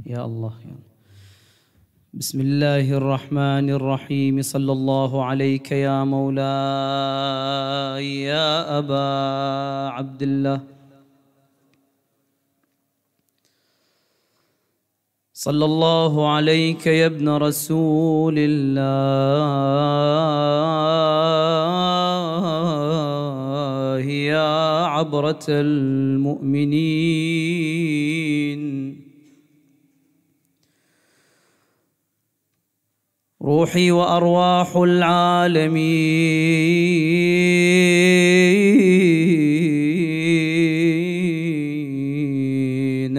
يا الله يا الله. بسم الله الرحمن الرحيم. صلى الله عليك يا مولاي يا أبا عبد الله. صلى الله عليك يا ابن رسول الله يا عبرة المؤمنين. روحي وأرواح العالمين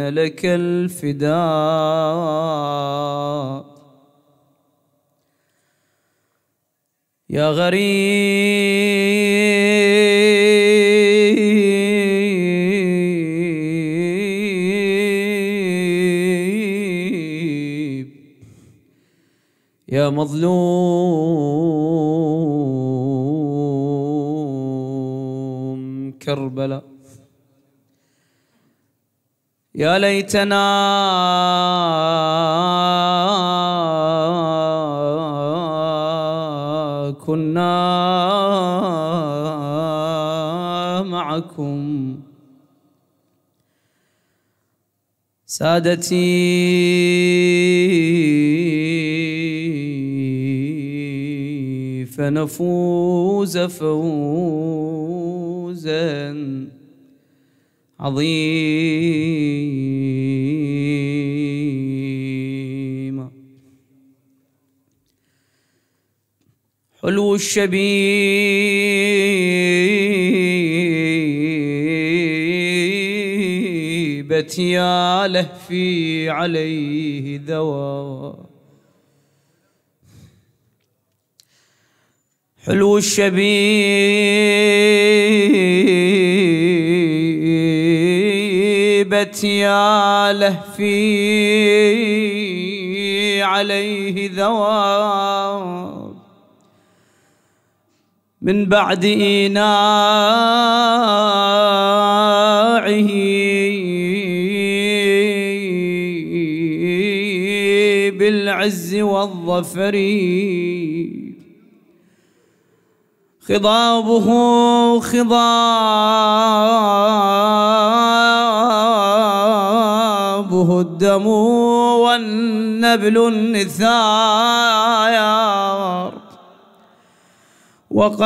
لك الفداء يا غريب يا مظلوم كربلاء. يا ليتنا كنا معكم سادتي فنفوز فوزا عظيما. حلو الشبيبة يا لهفي عليه دواء. حلو الشبيبة يا لهفي عليه دواء. من بعد إيناعه بالعز والظفر خضابه خضابه الدم والنبل النثار. وقد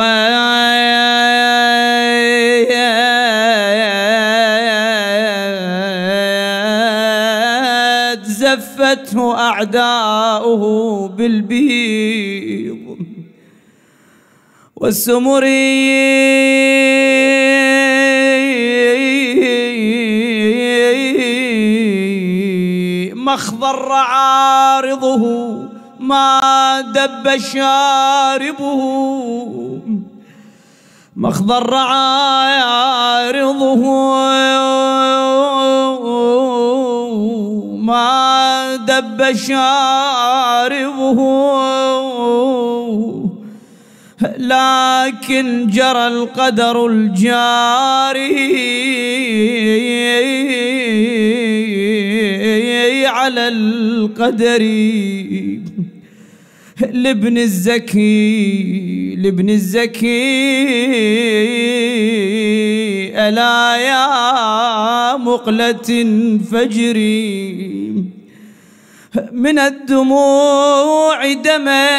زفته أعداؤه بالبيض والسمر ما اخضر عارضه ما دب شاربه. ما اخضر عارضه ما دب شاربه. لكن جرى القدر الجاري على القدر لابن الزكي ألا يا مقلة فجري من الدموع دما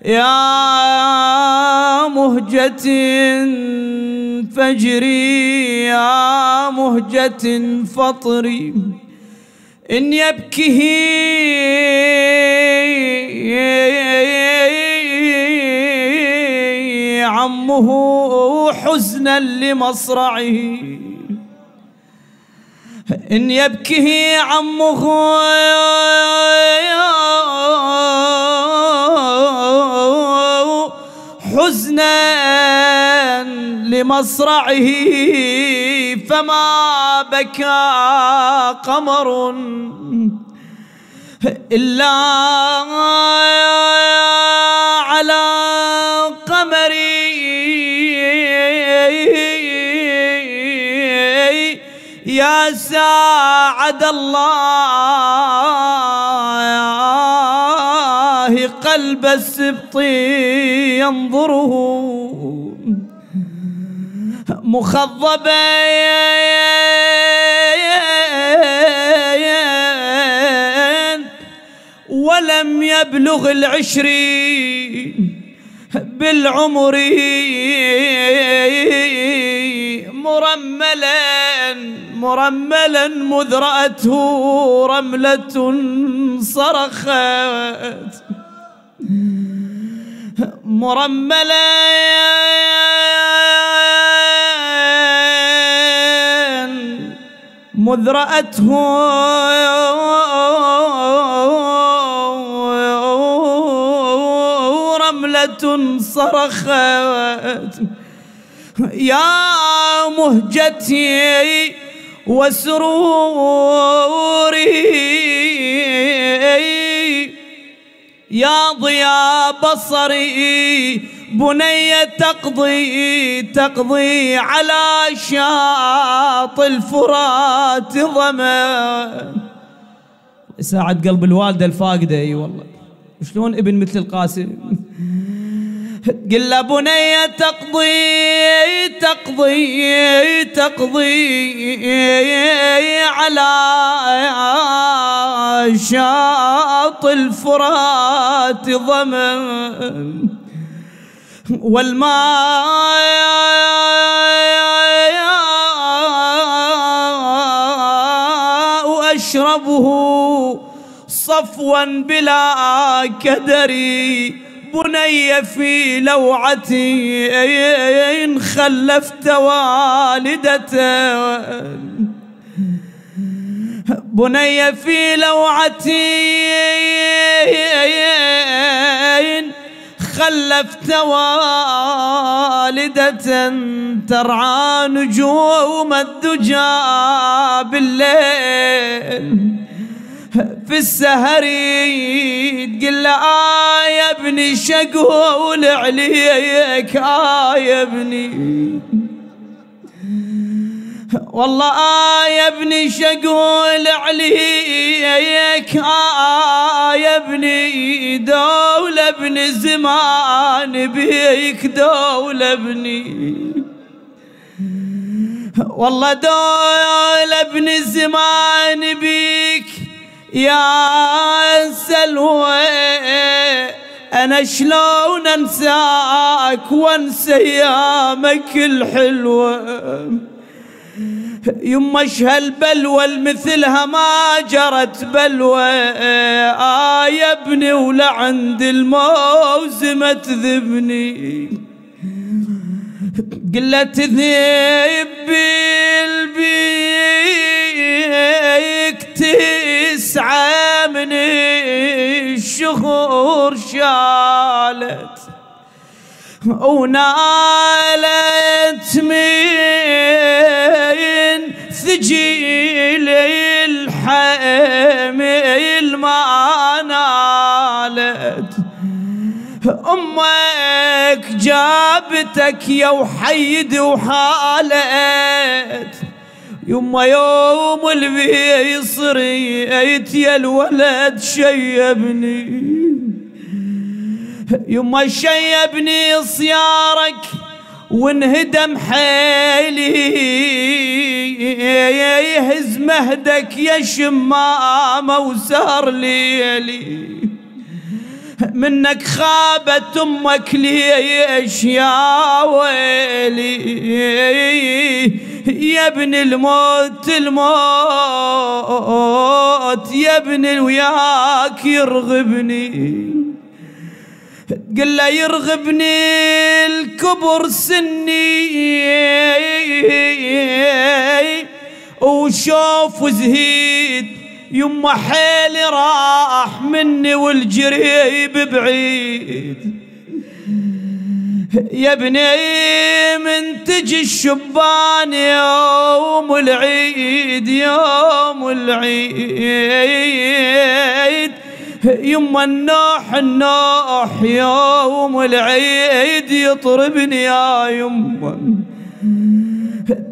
يا مهجة فجري يا مهجة فطري. إن يبكه عمه حزنا لمصرعه. إن يبكه عمه حزنا لمصرعه فما بكى قمر إلا على قمري يا ساعد الله قلب السبط ينظره مخضبا ولم يبلغ 20 بالعمر مرملا مذ رأته رملة صرخت مرملا مذ رأته رملة صرخت يا مهجتي وسروري يا ضياء بصري بني تقضي على شاط الفرات ظما. ساعد قلب الوالدة الفاقدة. اي والله شلون ابن مثل القاسم قل له بني تقضي على شاط الفرات ظما والماء أشربه صفوا بلا كدري بني في لوعتي خلفت والدته بني في لوعتي خلفت والدة ترعى نجوم الدجى بالليل في السهر تقول له يا ابني شقول عليك يا ابني والله يا ابني شقول عليك يا ابني دول ابن زمان بيك دول ابني والله دول ابن زمان بيك يا سلوى أنا شلون أنساك وأنسى أيامك الحلوة يما هالبلوى المثلها ما جرت بلوى يا ابني ولعند الموسم تذبني قلت ذيب بالبيك 9 من الشهور شالت ونالت من ثجيل الحمل ما نالت أمك جابتك يا وحيد وحالت يما يوم اللي بيصريت يا الولد شيبني يما شيبني صيارك وانهدم حيلي يهز مهدك يا شمامة وسهر ليلي منك خابت امك ليش يا ويلي يا ابن الموت يا ابن وياك يرغبني قل له يرغبني الكبر سني وشوف وزهيد يما حيلي راح مني والجريب بعيد يا ابني من تجي الشبان يوم العيد يوم العيد يما النوح يوم العيد يطربني يا يما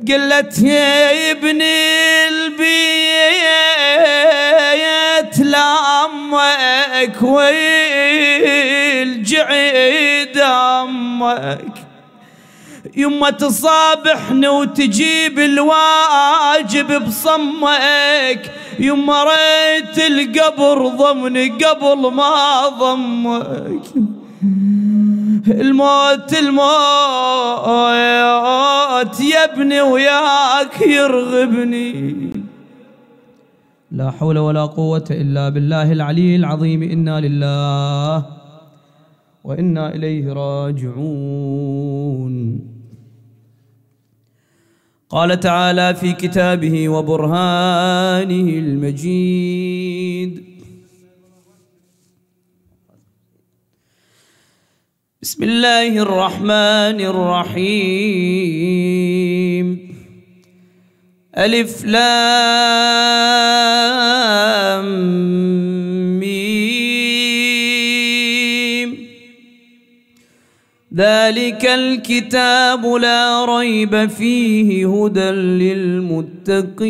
قلت يا ابني البيت لأمك والجعيد أمك، يما تصابحني وتجيب الواجب بصمك، يما ريت القبر ضمني قبل ما ضمك، الموت الموت يا ابني وياك يرغبني. لا حول ولا قوة إلا بالله العلي العظيم. إنا لله وإنا إليه راجعون. قال تعالى في كتابه وبرهانه المجيد: بسم الله الرحمن الرحيم. ألف لام ميم. ذلك الكتاب لا ريب فيه هدى للمتقين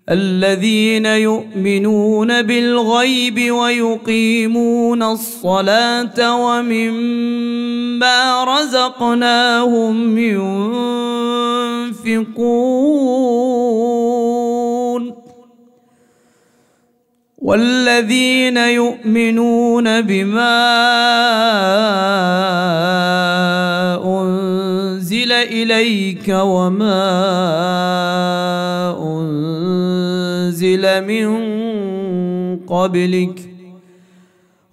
الذين يؤمنون بالغيب ويقيمون الصلاة ومما رزقناهم ينفقون والذين يؤمنون بما أنزل إليك وما أنزل من قبلك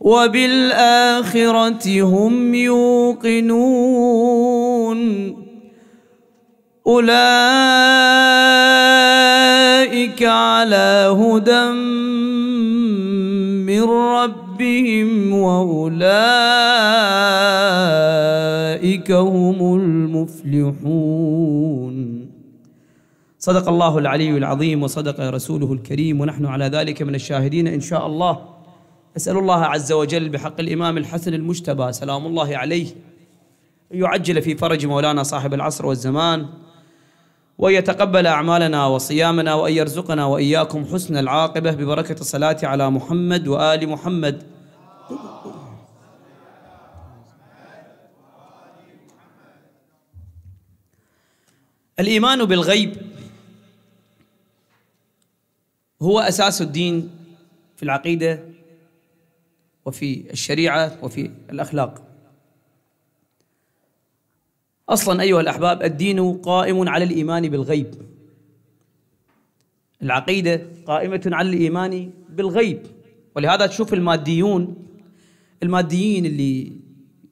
وبالآخرة هم يوقنون أولئك على هدى من ربهم وأولئك هم المفلحون. صدق الله العلي العظيم وصدق رسوله الكريم ونحن على ذلك من الشاهدين إن شاء الله. أسأل الله عز وجل بحق الإمام الحسن المجتبى سلام الله عليه أن يعجل في فرج مولانا صاحب العصر والزمان وأن يتقبل أعمالنا وصيامنا وأن يرزقنا وإياكم حسن العاقبة ببركة الصلاة على محمد وآل محمد. الإيمان بالغيب هو أساس الدين في العقيدة وفي الشريعة وفي الأخلاق. أصلاً أيها الأحباب الدين قائم على الإيمان بالغيب، العقيدة قائمة على الإيمان بالغيب. ولهذا تشوف الماديين اللي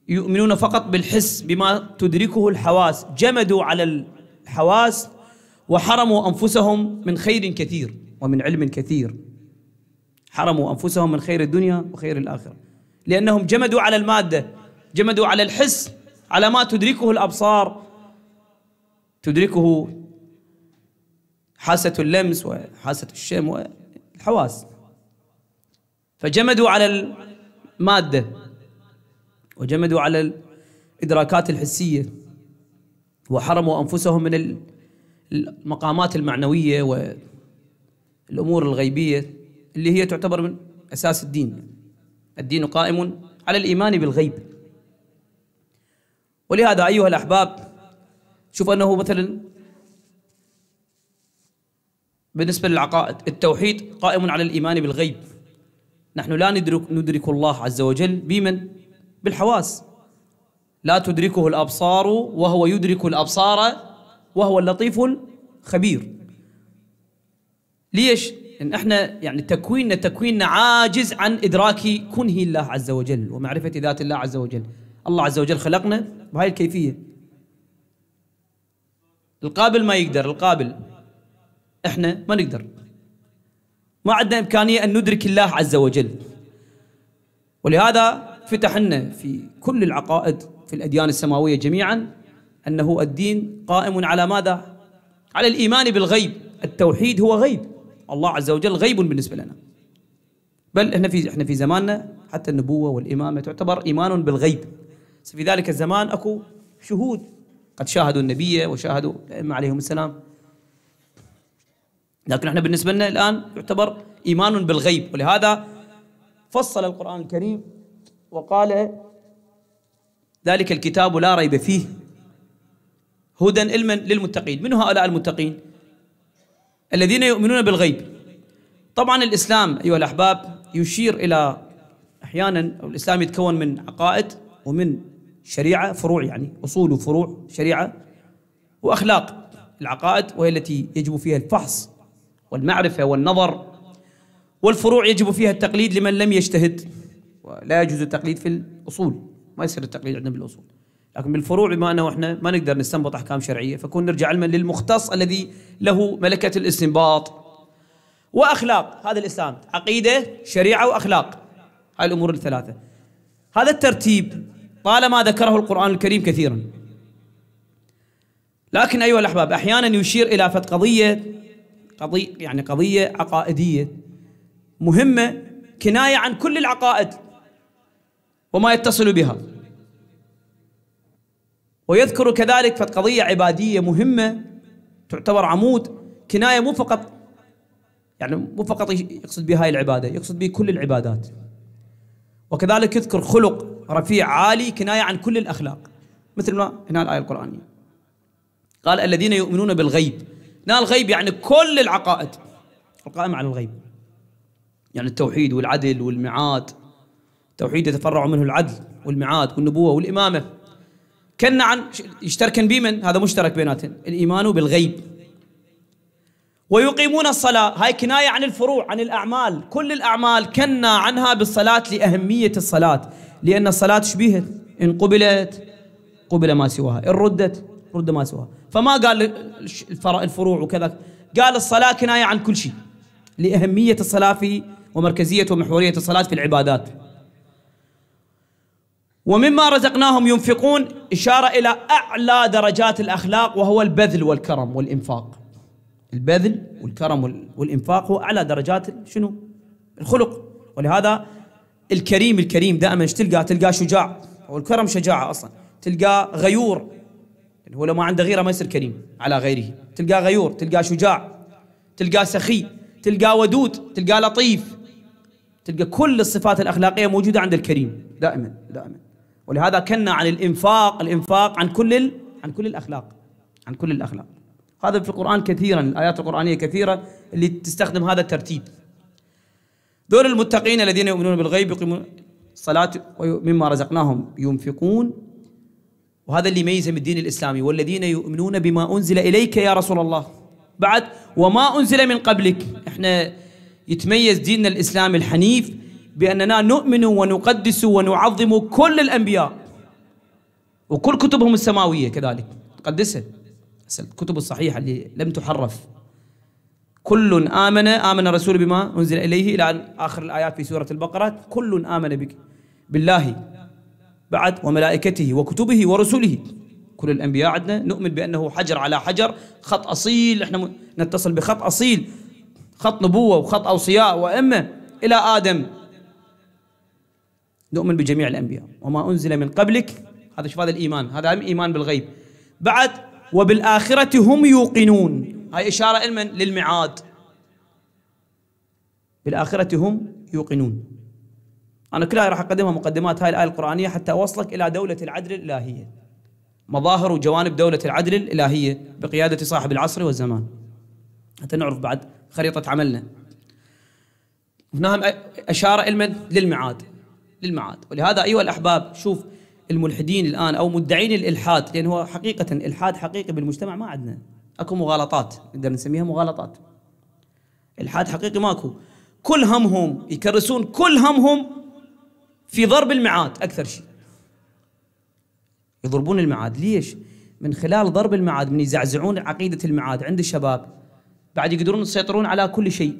يؤمنون فقط بالحس بما تدركه الحواس جمدوا على الحواس وحرموا أنفسهم من خير كثير ومن علم كثير، حرموا أنفسهم من خير الدنيا وخير الآخرة لأنهم جمدوا على المادة، جمدوا على الحس، على ما تدركه الأبصار، تدركه حاسة اللمس وحاسة الشم والحواس، فجمدوا على المادة وجمدوا على الإدراكات الحسية وحرموا أنفسهم من المقامات المعنوية والأمور الغيبية اللي هي تعتبر من أساس الدين. الدين قائم على الإيمان بالغيب. ولهذا أيها الأحباب شوف أنه مثلا بالنسبة للعقائد التوحيد قائم على الإيمان بالغيب. نحن لا ندرك الله عز وجل بمن؟ بالحواس. لا تدركه الأبصار وهو يدرك الأبصار وهو اللطيف الخبير. ليش؟ إن احنا يعني تكويننا عاجز عن إدراك كنه الله عز وجل ومعرفة ذات الله عز وجل. الله عز وجل خلقنا بهاي الكيفية. القابل ما يقدر، القابل احنا ما نقدر، ما عندنا إمكانية أن ندرك الله عز وجل. ولهذا فتح لنا في كل العقائد في الأديان السماوية جميعا أنه الدين قائم على ماذا؟ على الإيمان بالغيب. التوحيد هو غيب، الله عز وجل غيب بالنسبة لنا. بل احنا في زماننا حتى النبوة والإمامة تعتبر إيمان بالغيب. في ذلك الزمان أكو شهود قد شاهدوا النبي وشاهدوا الأئمة عليهم السلام. لكن احنا بالنسبة لنا الآن يعتبر إيمان بالغيب، ولهذا فصل القرآن الكريم وقال ذلك الكتاب لا ريب فيه هدى علما للمتقين. من هؤلاء المتقين؟ الذين يؤمنون بالغيب. طبعا الإسلام أيها الأحباب يشير إلى أحيانا الإسلام يتكون من عقائد ومن شريعة، فروع يعني أصول وفروع شريعة وأخلاق. العقائد وهي التي يجب فيها الفحص والمعرفة والنظر، والفروع يجب فيها التقليد لمن لم يجتهد، ولا يجوز التقليد في الأصول، ما يصير التقليد عندنا بالأصول. لكن بالفروع بما أنه إحنا ما نقدر نستنبط أحكام شرعية، فكون نرجع علما للمختص الذي له ملكة الاستنباط. وأخلاق، هذا الإسلام عقيدة شريعة وأخلاق، هاي الأمور الثلاثة. هذا الترتيب طالما ذكره القرآن الكريم كثيرا، لكن أيها الأحباب أحيانا يشير إلى قضية عقائدية مهمة، كناية عن كل العقائد وما يتصل بها، ويذكر كذلك قضية عبادية مهمة تعتبر عمود، كناية مو فقط يقصد بها هاي العبادة، يقصد به كل العبادات. وكذلك يذكر خلق رفيع عالي كناية عن كل الأخلاق، مثل ما هنا الآية القرآنية قال الذين يؤمنون بالغيب. هنا الغيب يعني كل العقائد القائمة على الغيب، يعني التوحيد والعدل والميعاد. التوحيد يتفرع منه العدل والميعاد والنبوة والإمامة. كنا عن يشتركن بمن؟ هذا مشترك بيناتهم، الإيمان بالغيب. ويقيمون الصلاة، هاي كناية عن الفروع، عن الأعمال، كل الأعمال كنا عنها بالصلاة لأهمية الصلاة، لأن الصلاة شبيهة، إن قبلت قبل ما سواها، إن ردت رد ما سواها. فما قال الفروع وكذا، قال الصلاة كناية عن كل شيء لأهمية الصلاة في ومركزية ومحورية الصلاة في العبادات. ومما رزقناهم ينفقون، إشارة إلى أعلى درجات الأخلاق وهو البذل والكرم والإنفاق. البذل والكرم والإنفاق هو أعلى درجات شنو؟ الخلق. ولهذا الكريم دائما تلقى شجاع، والكرم شجاعة أصلا. تلقى غيور، يعني هو لو ما عنده غيره ما يصير كريم على غيره. تلقى غيور، تلقى شجاع، تلقى سخي، تلقى ودود، تلقى لطيف، تلقى كل الصفات الأخلاقية موجودة عند الكريم دائما. ولهذا كنا عن الإنفاق عن كل الأخلاق. هذا في القرآن كثيرا، الآيات القرآنية كثيرة اللي تستخدم هذا الترتيب. دول المتقين الذين يؤمنون بالغيب يقيمون الصلاة ومما رزقناهم ينفقون. وهذا اللي يميزهم الدين الإسلامي. والذين يؤمنون بما أنزل إليك يا رسول الله، بعد وما أنزل من قبلك. احنا يتميز ديننا الإسلامي الحنيف بأننا نؤمن ونقدس ونعظم كل الأنبياء وكل كتبهم السماوية، كذلك نقدسها. الكتب الصحيحة اللي لم تحرف، كل آمن الرسول بما أنزل إليه إلى آخر الآيات في سورة البقرة. كل آمن بالله بعد وملائكته وكتبه ورسله. كل الأنبياء عندنا نؤمن بأنه حجر على حجر، خط أصيل، احنا نتصل بخط أصيل، خط نبوة وخط أوصياء وأمة إلى آدم. نؤمن بجميع الأنبياء وما أنزل من قبلك. هذا شوف، هذا الإيمان، هذا إيمان بالغيب. بعد وبالآخرة هم يوقنون، هاي إشارة علما للميعاد. بالآخرة هم يوقنون. أنا كلها راح أقدمها مقدمات هاي الآية القرآنية حتى أوصلك إلى دولة العدل الإلهية، مظاهر وجوانب دولة العدل الإلهية بقيادة صاحب العصر والزمان، حتى نعرف بعد خريطة عملنا. هنا أشار علما للميعاد. ولهذا أيها الأحباب شوف الملحدين الآن أو مدعين الإلحاد، لأن هو حقيقة إلحاد حقيقي بالمجتمع ما عندنا، أكو مغالطات نقدر نسميها مغالطات. إلحاد حقيقي ماكو. كل همهم يكرسون كل همهم في ضرب الميعاد أكثر شيء. يضربون الميعاد ليش؟ من خلال ضرب الميعاد، من يزعزعون عقيدة الميعاد عند الشباب، بعد يقدرون يسيطرون على كل شيء،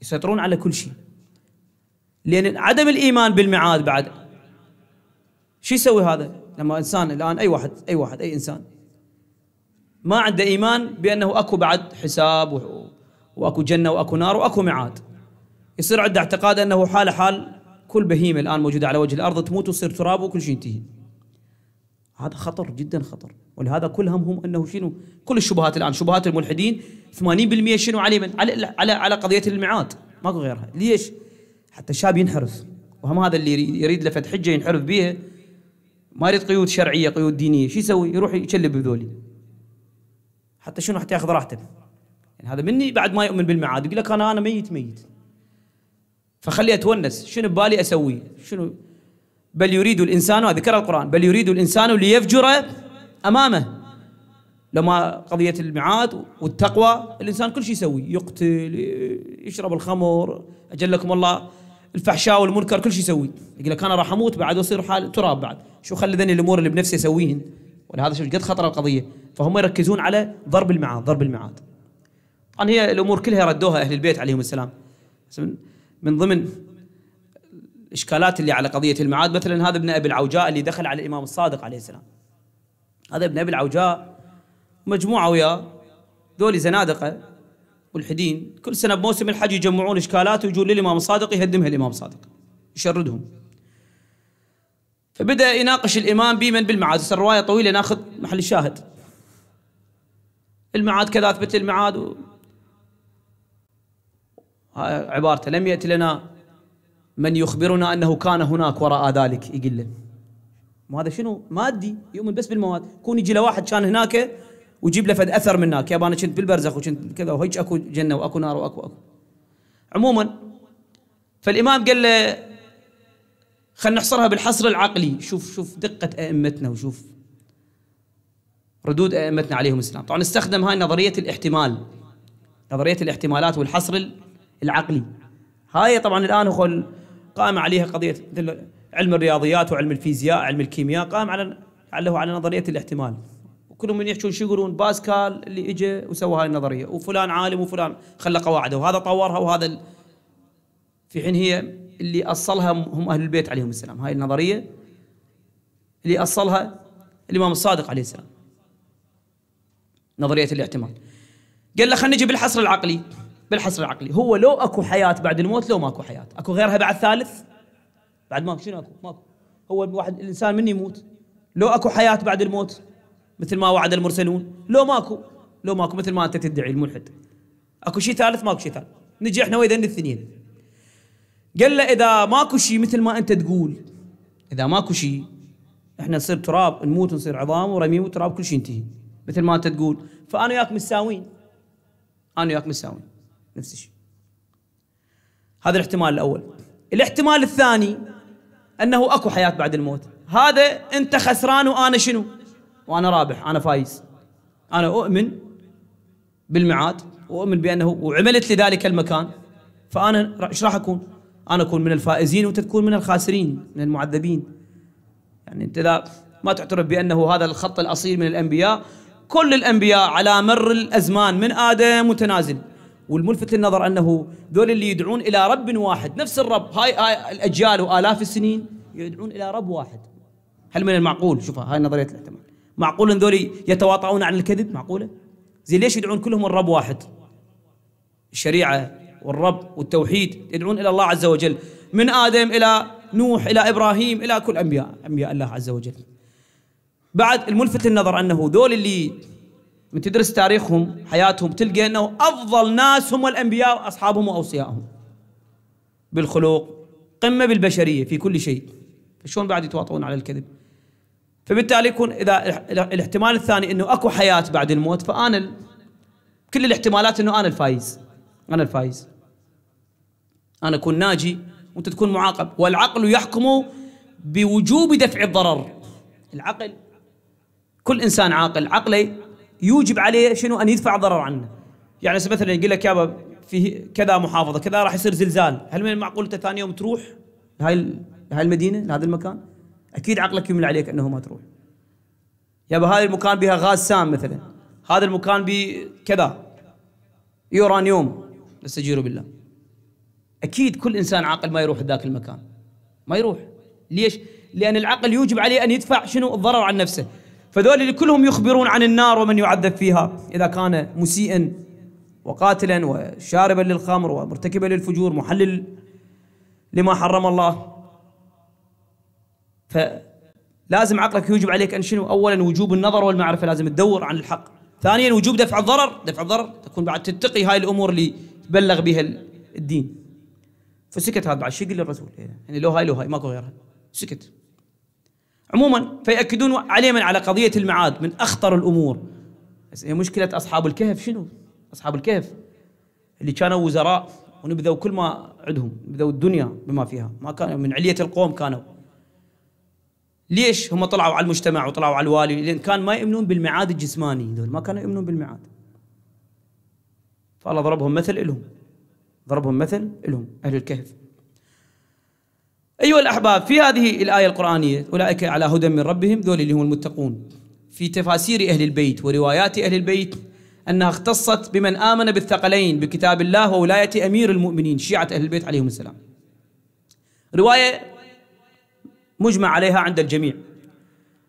يسيطرون على كل شيء. لأن عدم الإيمان بالميعاد بعد شو يسوي هذا؟ لما إنسان الآن أي إنسان ما عنده إيمان بأنه أكو بعد حساب وأكو جنة وأكو نار وأكو ميعاد، يصير عنده اعتقاد أنه حال كل بهيمة الآن موجودة على وجه الأرض تموت وتصير تراب وكل شيء ينتهي. هذا خطر جدا خطر. ولهذا كل همهم انه شنو؟ كل الشبهات الان شبهات الملحدين 80% شنو عليه؟ من على قضيه الميعاد، ماكو غيرها. ليش؟ حتى الشاب ينحرف، وهم هذا اللي يريد لفت حجه ينحرف بيها، ما يريد قيود شرعيه قيود دينيه، شو يسوي؟ يروح يشلب بذولي حتى شنو؟ حتى ياخذ راحته. يعني هذا مني بعد ما يؤمن بالميعاد يقول لك انا ميت، فخلي اتونس، شنو ببالي اسوي؟ شنو؟ بل يريد الانسان، هذا ذكر القران، بل يريد الانسان ليفجر امامه. لما قضيه الميعاد والتقوى الانسان كل شيء يسوي، يقتل، يشرب الخمر، اجلكم الله، الفحشاء والمنكر، كل شيء يسوي. يقول لك انا راح اموت بعد واصير حال تراب بعد، شو خلي ذني الامور اللي بنفسي اسويهن؟ ولهذا شوف قد خطر القضيه، فهم يركزون على ضرب الميعاد، ضرب الميعاد. طبعا هي الامور كلها ردوها اهل البيت عليهم السلام. من ضمن الاشكالات اللي على قضيه الميعاد مثلا هذا ابن ابي العوجاء اللي دخل على الامام الصادق عليه السلام. هذا ابن ابي العوجاء مجموعه وياه ذولي زنادقه ملحدين، كل سنه بموسم الحج يجمعون اشكالات ويجون للامام الصادق يهدمها الامام الصادق، يشردهم. فبدا يناقش الامام بمن بالميعاد، الروايه طويله ناخذ محل الشاهد. الميعاد كذا، اثبت الميعاد عبارته لم يأتي لنا من يخبرنا أنه كان هناك وراء ذلك، يقول له وهذا شنو؟ مادي، يؤمن بس بالمواد. كون يجي له واحد كان هناك ويجيب له فد أثر من هناك، يابا أنا كنت بالبرزخ وكنت كذا وهيك أكو جنة وأكو نار وأكو عموما. فالإمام قال له خلينا نحصرها بالحصر العقلي. شوف دقة أئمتنا وشوف ردود أئمتنا عليهم السلام. طبعا استخدم هاي نظرية الاحتمال، نظرية الاحتمالات والحصر العقلي. هاي طبعا الآن هو قائم عليها قضية علم الرياضيات وعلم الفيزياء، علم الكيمياء، قائم على نظرية الاحتمال. وكلهم من يحكون شو يقولون؟ باسكال اللي اجى وسوى هاي النظرية، وفلان عالم وفلان خلى قواعده، وهذا طورها، وهذا في حين هي اللي أصلها هم أهل البيت عليهم السلام. هاي النظرية اللي أصلها الإمام الصادق عليه السلام، نظرية الاحتمال. قال له خلينا نجي بالحصر العقلي. بالحصر العقلي هو لو اكو حياة بعد الموت، لو ماكو حياة، اكو غيرها بعد ثالث؟ بعد ماكو، شنو اكو؟ ماكو. هو الواحد الانسان من يموت لو اكو حياة بعد الموت مثل ما وعد المرسلون، لو ماكو مثل ما انت تدعي الملحد. اكو شيء ثالث؟ ماكو شيء ثالث. نجي احنا ويا الاثنين. قال له اذا ماكو شيء مثل ما انت تقول، اذا ماكو شيء احنا نصير تراب، نموت نصير عظام ورميم وتراب، كل شيء ينتهي مثل ما انت تقول، فانا وياك متساويين، انا وياك متساويين نفس الشيء. هذا الاحتمال الاول. الاحتمال الثاني انه اكو حياة بعد الموت. هذا انت خسران وانا شنو؟ وانا رابح، انا فايز. انا اؤمن بالميعاد واؤمن بانه وعملت لذلك المكان، فانا ايش راح اكون؟ انا اكون من الفائزين وانت تكون من الخاسرين، من المعذبين. يعني انت اذا ما تعترف بانه هذا الخط الاصيل من الانبياء، كل الانبياء على مر الازمان من ادم متنازل. والملفت للنظر انه ذول اللي يدعون الى رب واحد، نفس الرب، هاي الاجيال والاف السنين يدعون الى رب واحد. هل من المعقول؟ شوف هاي نظريه الاحتمال، معقول ان ذول يتواطؤون عن الكذب؟ معقوله؟ زي ليش يدعون كلهم الرب واحد؟ الشريعه والرب والتوحيد يدعون الى الله عز وجل، من ادم الى نوح الى ابراهيم الى كل انبياء الله عز وجل. بعد الملفت للنظر انه ذول اللي من تدرس تاريخهم حياتهم تلقى انه افضل ناس هم الانبياء واصحابهم واوصيائهم بالخلق، قمه بالبشريه في كل شيء، فشلون بعد يتواطؤون على الكذب؟ فبالتالي يكون اذا الاحتمال الثاني انه اكو حياه بعد الموت، فانا كل الاحتمالات انه انا الفايز، انا اكون ناجي وانت تكون معاقب. والعقل يحكم بوجوب دفع الضرر. العقل، كل انسان عاقل عقله يوجب عليه شنو؟ ان يدفع ضرر عنه. يعني مثلا يقول لك يابا في كذا محافظه كذا راح يصير زلزال، هل من المعقول انت ثاني يوم تروح هاي المدينه لهذا المكان؟ اكيد عقلك يمل عليك انه ما تروح. يابا هذا المكان بها غاز سام مثلا، هذا المكان بكذا يورانيوم، نستجير بالله. اكيد كل انسان عاقل ما يروح ذاك المكان، ما يروح. ليش؟ لان العقل يوجب عليه ان يدفع شنو؟ الضرر عن نفسه. فذول اللي كلهم يخبرون عن النار ومن يعذب فيها اذا كان مسيئا وقاتلا وشاربا للخمر ومرتكبا للفجور محلل لما حرم الله. لازم عقلك يوجب عليك أن شنو؟ أولا وجوب النظر والمعرفة، لازم تدور عن الحق. ثانيا وجوب دفع الضرر، دفع الضرر تكون بعد تتقي هاي الأمور اللي تبلغ بها الدين. فسكت هذا بعد، شو يقول للرسول؟ يعني لو هاي ماكو غيرها، سكت. عموما فيأكدون عليه على قضية المعاد من أخطر الأمور. بس هي مشكلة أصحاب الكهف شنو؟ أصحاب الكهف اللي كانوا وزراء ونبذوا كل ما عندهم، نبذوا الدنيا بما فيها، ما كانوا من علية القوم كانوا. ليش هم طلعوا على المجتمع وطلعوا على الوالي؟ لأن كان ما يؤمنون بالمعاد الجسماني، دول ما كانوا يؤمنون بالمعاد. فالله ضربهم مثل إلهم، ضربهم مثل إلهم أهل الكهف. أيها الأحباب، في هذه الآية القرآنية أولئك على هدى من ربهم، ذول اللي هم المتقون، في تفاسير أهل البيت وروايات أهل البيت أنها اختصت بمن آمن بالثقلين بكتاب الله وولاية أمير المؤمنين شيعة أهل البيت عليهم السلام. رواية مجمع عليها عند الجميع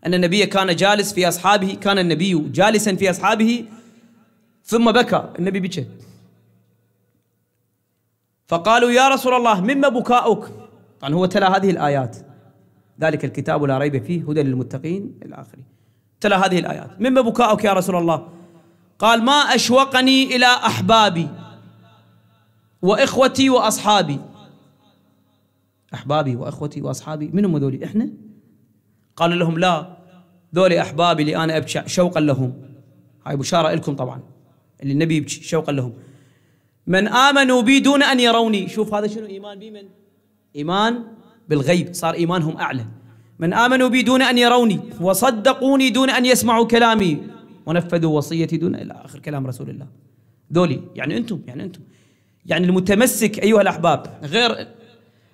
أن النبي كان جالس في أصحابه، كان النبي جالسا في أصحابه ثم بكى، النبي بكى، فقالوا يا رسول الله مما بكاؤك؟ طبعا هو تلا هذه الآيات، ذلك الكتاب لا ريب فيه هدى للمتقين إلى آخره، تلا هذه الآيات. مما بكاؤك يا رسول الله؟ قال ما أشوقني إلى أحبابي وإخوتي وأصحابي. أحبابي وإخوتي وأصحابي من هم ذولي؟ إحنا؟ قال لهم لا، ذولي أحبابي اللي أنا أبكي شوقا لهم. هاي بشارة لكم طبعا، اللي النبي يبكي شوقا لهم. من آمنوا بي دون أن يروني. شوف هذا شنو إيمان بي؟ من إيمان بالغيب، صار إيمانهم أعلى. من آمنوا بي دون أن يروني وصدقوني دون أن يسمعوا كلامي ونفذوا وصيتي دون إلى آخر كلام رسول الله. ذولي يعني أنتم، يعني المتمسك أيها الأحباب، غير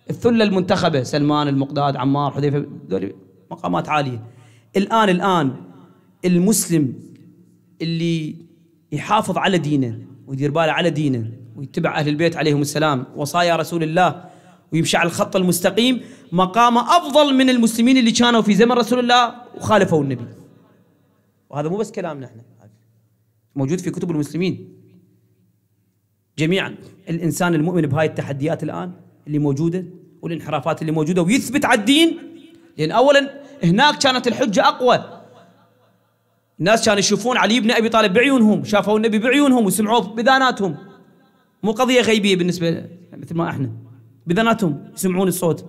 الثلة المنتخبة سلمان، المقداد، عمار، حذيفة، ذولي مقامات عالية. الآن المسلم اللي يحافظ على دينه ويدير باله على دينه ويتبع أهل البيت عليهم السلام وصايا رسول الله ويمشي على الخط المستقيم، مقامه أفضل من المسلمين اللي كانوا في زمن رسول الله وخالفوا النبي. وهذا مو بس كلامنا احنا، موجود في كتب المسلمين جميعا. الإنسان المؤمن بهاي التحديات الآن اللي موجودة والانحرافات اللي موجودة ويثبت على الدين، لأن أولا هناك كانت الحجة أقوى. الناس كانوا يشوفون علي بن أبي طالب بعيونهم، شافوا النبي بعيونهم وسمعوه بذاناتهم، مو قضية غيبية بالنسبة مثل ما احنا، بذاناتهم يسمعون الصوت.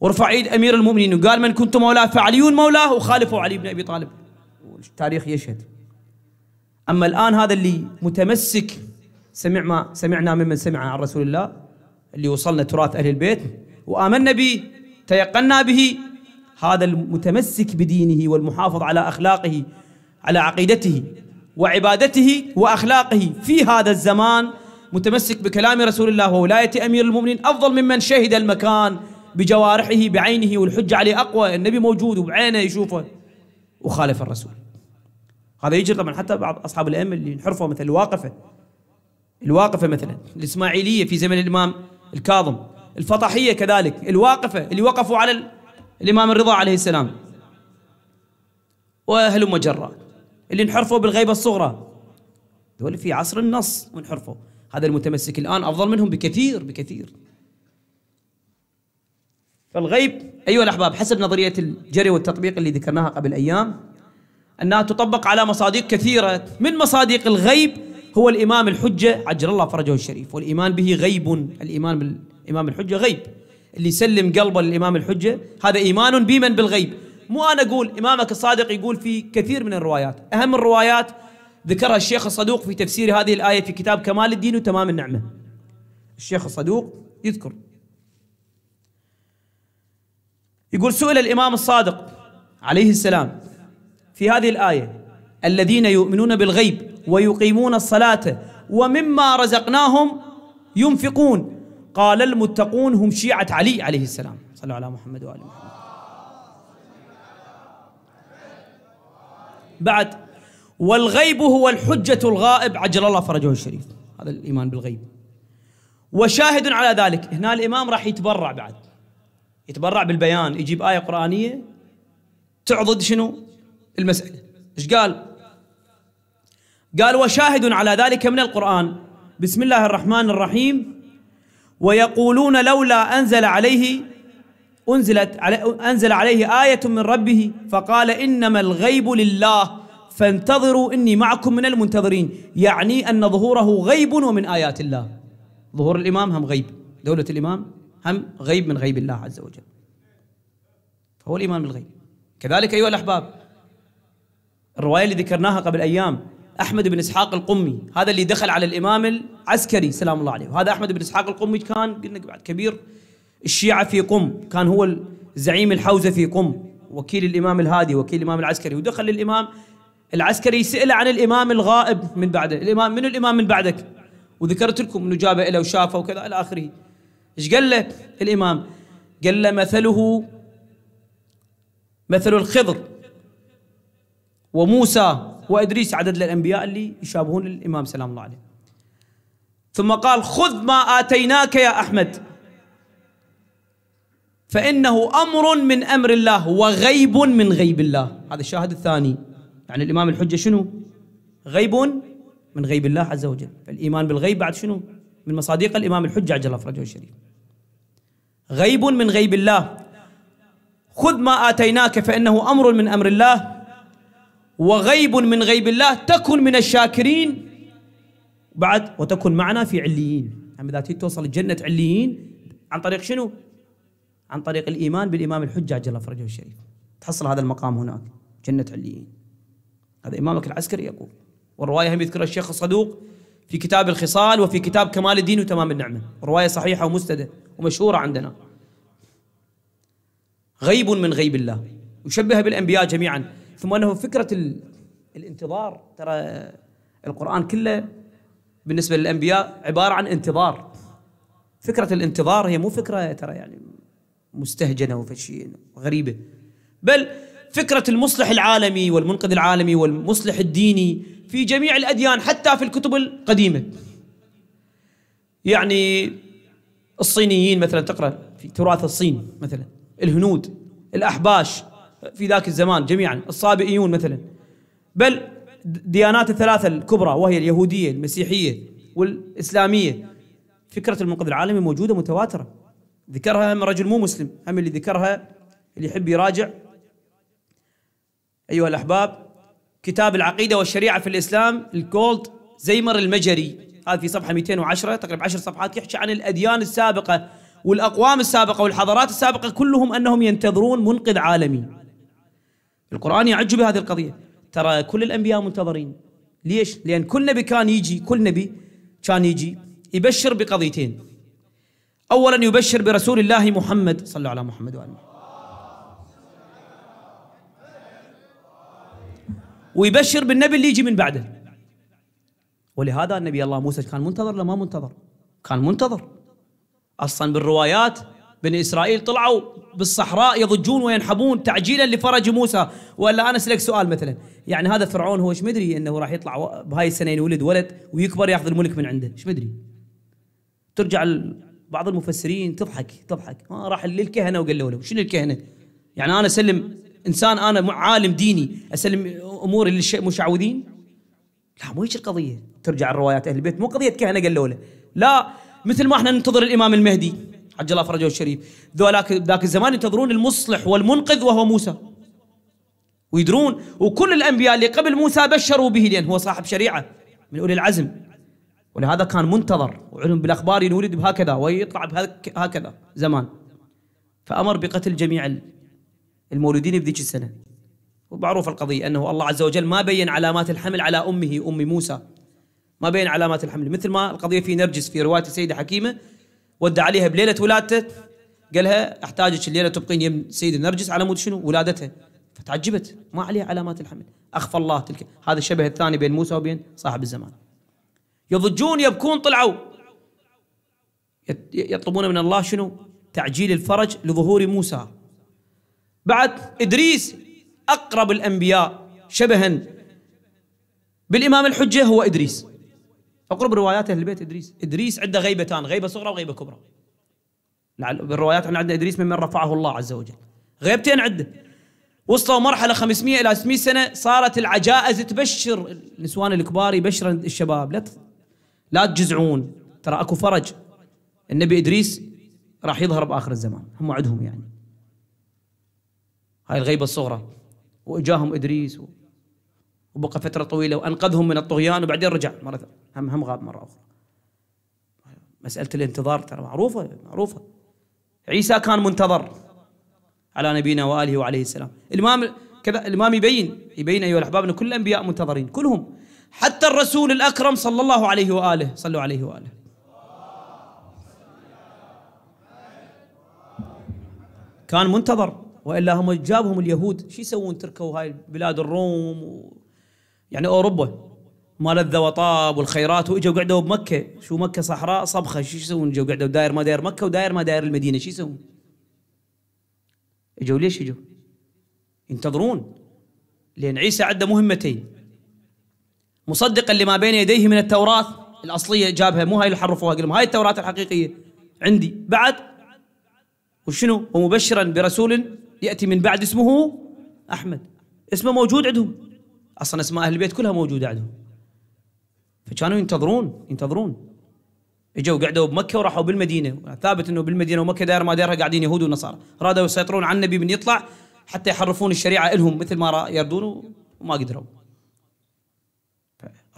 ورفع ايد أمير المؤمنين وقال من كنت مولاه فعلي مولاه، وخالفوا علي بن أبي طالب، التاريخ يشهد. أما الآن هذا اللي متمسك، سمعنا ممن سمع عن رسول الله، اللي وصلنا تراث أهل البيت وآمنا به تيقنا به، هذا المتمسك بدينه والمحافظ على أخلاقه، على عقيدته وعبادته وأخلاقه في هذا الزمان، متمسك بكلام رسول الله وولاية أمير المؤمنين، أفضل ممن شهد المكان بجوارحه بعينه والحجة عليه أقوى، النبي موجود وبعينه يشوفه وخالف الرسول. هذا يجري طبعا حتى بعض أصحاب الأئمة اللي انحرفوا، مثل الواقفة مثلا الإسماعيلية في زمن الإمام الكاظم، الفطحية كذلك، الواقفة اللي وقفوا على الإمام الرضا عليه السلام، وهلم جرا اللي انحرفوا بالغيبة الصغرى، دول في عصر النص وانحرفوا. هذا المتمسك الآن أفضل منهم بكثير. فالغيب أيها الأحباب حسب نظرية الجري والتطبيق اللي ذكرناها قبل أيام، أنها تطبق على مصادق كثيرة. من مصادق الغيب هو الإمام الحجة عجل الله فرجه الشريف، والإيمان به غيب. الإيمان بالإمام الحجة غيب، اللي يسلم قلبه للإمام الحجة هذا إيمان بمن بالغيب. مو أنا أقول، إمامك الصادق يقول في كثير من الروايات. أهم الروايات ذكرها الشيخ الصدوق في تفسير هذه الآية في كتاب كمال الدين وتمام النعمة. الشيخ الصدوق يذكر، يقول سئل الإمام الصادق عليه السلام في هذه الآية الذين يؤمنون بالغيب ويقيمون الصلاة ومما رزقناهم ينفقون، قال المتقون هم شيعة علي عليه السلام. صلوا على محمد وآل محمد. بعد والغيب هو الحجة الغائب عجل الله فرجه الشريف، هذا الإيمان بالغيب. وشاهد على ذلك، هنا الإمام راح يتبرع، بعد يتبرع بالبيان، يجيب آية قرآنية تعضد شنو المسألة. إيش قال؟ قال وشاهد على ذلك من القرآن بسم الله الرحمن الرحيم ويقولون لولا أنزل عليه أنزل عليه آية من ربه فقال إنما الغيب لله فانتظروا إني معكم من المنتظرين. يعني أن ظهوره غيب ومن آيات الله. ظهور الإمام هم غيب، دولة الإمام هم غيب من غيب الله عز وجل، فهو الإيمان بالغيب. كذلك أيها الأحباب الرواية اللي ذكرناها قبل أيام، أحمد بن إسحاق القمي، هذا اللي دخل على الإمام العسكري سلام الله عليه. وهذا أحمد بن إسحاق القمي كان قلنا بعد كبير الشيعة في قم، كان هو زعيم الحوزة في قم، وكيل الإمام الهادي، وكيل الإمام العسكري. ودخل للإمام العسكري سئل عن الإمام الغائب من بعده، الإمام من الإمام من بعدك؟ وذكرت لكم أنه جابه إليه وشافه وكذا إلى آخره. إيش قال له الإمام؟ قال له مثله مثل الخضر وموسى وإدريس، عدد الأنبياء اللي يشابهون الإمام سلام الله عليه. ثم قال خذ ما آتيناك يا أحمد فإنه أمر من أمر الله وغيب من غيب الله. هذا الشاهد الثاني. يعني الإمام الحجة شنو؟ غيب من غيب الله عز وجل. فالإيمان بالغيب بعد شنو؟ من مصادق الإمام الحجة عجل الله فرجه الشريف. غيب من غيب الله. خذ ما آتيناك فإنه أمر من أمر الله وغيب من غيب الله تكن من الشاكرين بعد وتكن معنا في عليين. يعني إذا توصل الجنة عليين عن طريق شنو؟ عن طريق الإيمان بالإمام الحجة عجل الله فرجه الشريف، تحصل هذا المقام هناك جنة عليين. هذا إمامك العسكري يقول. والرواية هم يذكرها الشيخ الصدوق في كتاب الخصال وفي كتاب كمال الدين وتمام النعمة، رواية صحيحة ومستدة ومشهورة عندنا. غيب من غيب الله، يشبه بالأنبياء جميعا. ثم أنه فكرة الانتظار، ترى القرآن كله بالنسبة للأنبياء عبارة عن انتظار. فكرة الانتظار هي مو فكرة ترى يعني مستهجنة وفشية غريبة، بل فكرة المصلح العالمي والمنقذ العالمي والمصلح الديني في جميع الأديان حتى في الكتب القديمة. يعني الصينيين مثلا تقرأ في تراث الصين مثلا، الهنود، الأحباش في ذاك الزمان جميعا، الصابئيون مثلا، بل ديانات الثلاثة الكبرى وهي اليهودية المسيحية والإسلامية، فكرة المنقذ العالمي موجودة متواترة. ذكرها هم رجل مو مسلم، هم اللي ذكرها اللي يحب يراجع أيها الأحباب كتاب العقيدة والشريعة في الإسلام الجولد زيمر المجري، هذا في صفحة 210 تقريبا 10 صفحات، يحكي عن الأديان السابقة والأقوام السابقة والحضارات السابقة كلهم أنهم ينتظرون منقذ عالمي. القرآن يعج بهذه القضية. ترى كل الأنبياء منتظرين. ليش؟ لأن كل نبي كان يجي يبشر بقضيتين. أولا يبشر برسول الله محمد، صلى الله على محمد وآله، ويبشر بالنبي اللي يجي من بعده. ولهذا النبي الله موسى كان منتظر ولا ما منتظر؟ كان منتظر. أصلا بالروايات بني إسرائيل طلعوا بالصحراء يضجون وينحبون تعجيلا لفرج موسى. ولا أنا أسألك سؤال مثلا، يعني هذا فرعون هو ايش مدري أنه راح يطلع بهاي السنة يولد ولد ويكبر يأخذ الملك من عنده؟ ايش مدري؟ ترجع بعض المفسرين تضحك ما راح للكهنة وقال له شنو الكهنة؟ يعني أنا أسلم إنسان، أنا عالم ديني أسلم أمور للمشعوذين؟ لا، مو هيك القضية. ترجع الروايات أهل البيت مو قضية كهنة قال له لا، مثل ما احنا ننتظر الإمام المهدي عجل الله فرجه الشريف، ذولاك ذاك الزمان ينتظرون المصلح والمنقذ وهو موسى، ويدرون وكل الأنبياء اللي قبل موسى بشروا به لأن هو صاحب شريعة من أولي العزم. ولهذا كان منتظر وعلم بالأخبار يولد بهكذا ويطلع بهكذا زمان. فأمر بقتل جميع المولودين بذيك السنة. ومعروف القضية أنه الله عز وجل ما بين علامات الحمل على أمه أم موسى، ما بين علامات الحمل، مثل ما القضية في نرجس في رواية السيدة حكيمة ودى عليها بليلة ولادته قالها أحتاجك الليلة تبقين يم سيدة نرجس على مود شنو؟ ولادتها. فتعجبت ما عليها علامات الحمل، أخفى الله تلك. هذا الشبه الثاني بين موسى وبين صاحب الزمان. يضجون يبكون، طلعوا يطلبون من الله شنو؟ تعجيل الفرج لظهور موسى. بعد إدريس أقرب الأنبياء شبها بالإمام الحجة هو إدريس، أقرب روايات أهل البيت إدريس عنده غيبتان، غيبة صغرى وغيبة كبرى. بالروايات عندنا إدريس ممن رفعه الله عز وجل، غيبتين عنده. وصلوا مرحلة 500 إلى 600 سنة صارت العجائز تبشر النسوان الكبار، يبشر الشباب لا تجزعون، ترى أكو فرج. النبي إدريس راح يظهر بآخر الزمان، هم عندهم يعني هاي الغيبة الصغرى. وإجاهم إدريس وبقى فترة طويلة وأنقذهم من الطغيان، وبعدين رجع مرة هم غاب مرة أخرى. مسألة الانتظار ترى معروفة. عيسى كان منتظر على نبينا وآله وعليه السلام. الإمام يبين أيها الأحباب أن كل الأنبياء منتظرين كلهم، حتى الرسول الأكرم صلى الله عليه وآله. صلوا عليه وآله. كان منتظر، وإلا هم جابهم اليهود شو يسوون؟ تركوا هاي بلاد الروم يعني أوروبا ما لذ وطاب والخيرات، وإجوا قعدوا بمكة. شو مكة صحراء صبخة، شو يسوون؟ إجوا قعدوا داير ما داير مكة وداير ما داير المدينة، شو يسوون؟ إجوا ليش إجوا؟ ينتظرون، لأن عيسى عنده مهمتين: مصدقا لما بين يديه من التوراة الأصلية جابها، مو هاي اللي حرفوها، قال لهم هاي التوراة الحقيقية عندي بعد، وشنو؟ ومبشرا برسول يأتي من بعد اسمه أحمد. اسمه موجود عندهم أصلا، اسماء أهل البيت كلها موجودة عندهم. فكانوا ينتظرون. اجوا قعدوا بمكة وراحوا بالمدينة، ثابت انه بالمدينة ومكة داير ما دايرها قاعدين يهود ونصارى، رادوا يسيطرون على النبي من يطلع حتى يحرفون الشريعة لهم مثل ما يردون، وما قدروا.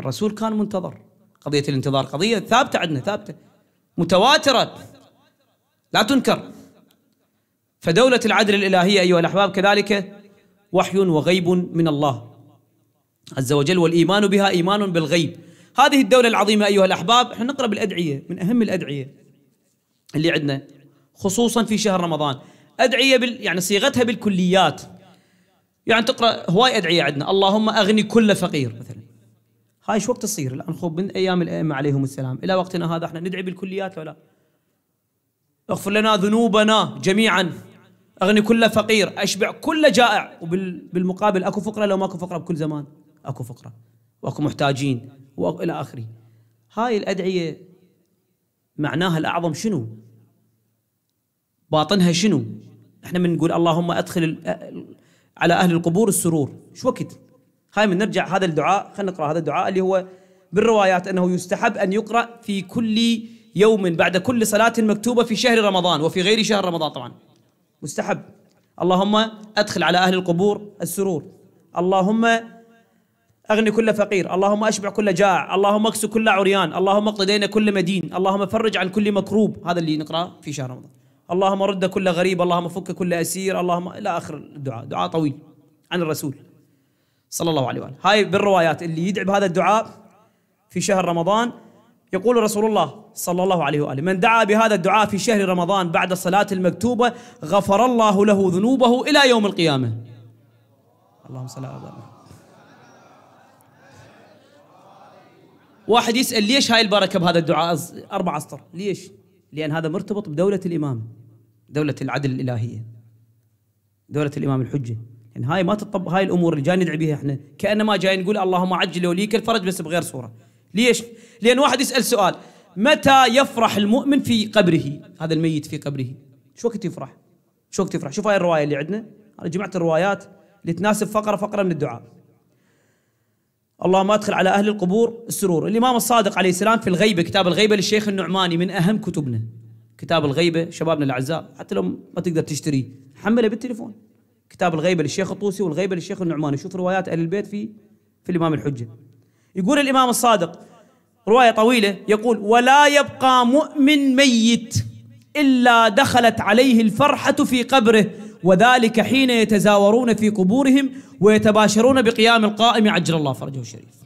الرسول كان منتظر. قضية الانتظار قضية ثابتة عندنا، ثابتة متواترة لا تنكر. فدولة العدل الإلهية أيها الأحباب كذلك وحي وغيب من الله عز وجل، والإيمان بها إيمان بالغيب. هذه الدولة العظيمة أيها الأحباب، احنا نقرأ بالأدعية، من أهم الأدعية اللي عندنا خصوصا في شهر رمضان، أدعية يعني صيغتها بالكليات. يعني تقرأ هواي أدعية عندنا: اللهم أغني كل فقير مثلا. هاي شو وقت تصير الآن؟ خب من أيام الأئمة عليهم السلام إلى وقتنا هذا احنا ندعي بالكليات ولا؟ اغفر لنا ذنوبنا جميعا، أغني كل فقير، أشبع كل جائع. وبالمقابل أكو فقرة، لو ماكو فقرة بكل زمان أكو فقرة وأكو محتاجين وإلى آخره. هاي الأدعية معناها الأعظم شنو؟ باطنها شنو؟ احنا من نقول اللهم أدخل على أهل القبور السرور، شو وقت؟ هاي من نرجع هذا الدعاء، خلينا نقرأ هذا الدعاء اللي هو بالروايات أنه يستحب أن يقرأ في كل يوم بعد كل صلاة مكتوبة في شهر رمضان وفي غير شهر رمضان طبعا مستحب. اللهم أدخل على أهل القبور السرور، اللهم أغني كل فقير، اللهم أشبع كل جائع، اللهم اكس كل عريان، اللهم اقض دين كل مدين، اللهم فرج عن كل مكروب. هذا اللي نقرأ في شهر رمضان. اللهم رد كل غريب، اللهم فك كل أسير، اللهم إلى آخر الدعاء. دعاء طويل عن الرسول صلى الله عليه وآله. هاي بالروايات اللي يدعي بهذا الدعاء في شهر رمضان. يقول رسول الله صلى الله عليه وآله: من دعا بهذا الدعاء في شهر رمضان بعد الصلاة المكتوبة غفر الله له ذنوبه إلى يوم القيامة. اللهم صل على محمد. واحد يسأل ليش هاي البركة بهذا الدعاء 4 أسطر؟ ليش؟ لأن هذا مرتبط بدولة الإمام، دولة العدل الإلهية، دولة الإمام الحجة. يعني هاي ما تطبق، هاي الأمور اللي جاي ندعي بها احنا كأنما جاي نقول اللهم عجل وليك الفرج بس بغير صورة. ليش؟ لأن واحد يسأل سؤال: متى يفرح المؤمن في قبره؟ هذا الميت في قبره شو وقت يفرح؟ شو وقت يفرح؟ شوف هاي الرواية اللي عندنا، أنا جمعت الروايات اللي تناسب فقرة من الدعاء. اللهم أدخل على أهل القبور السرور. الإمام الصادق عليه السلام في الغيبة، كتاب الغيبة للشيخ النعماني من أهم كتبنا، كتاب الغيبة شبابنا الأعزاء، حتى لو ما تقدر تشتريه حمله بالتليفون. كتاب الغيبة للشيخ الطوسي والغيبة للشيخ النعماني. شوف روايات أهل البيت في الإمام الحجة. يقول الإمام الصادق رواية طويلة، يقول: ولا يبقى مؤمن ميت إلا دخلت عليه الفرحة في قبره، وذلك حين يتزاورون في قبورهم ويتباشرون بقيام القائم عجل الله فرجه الشريف.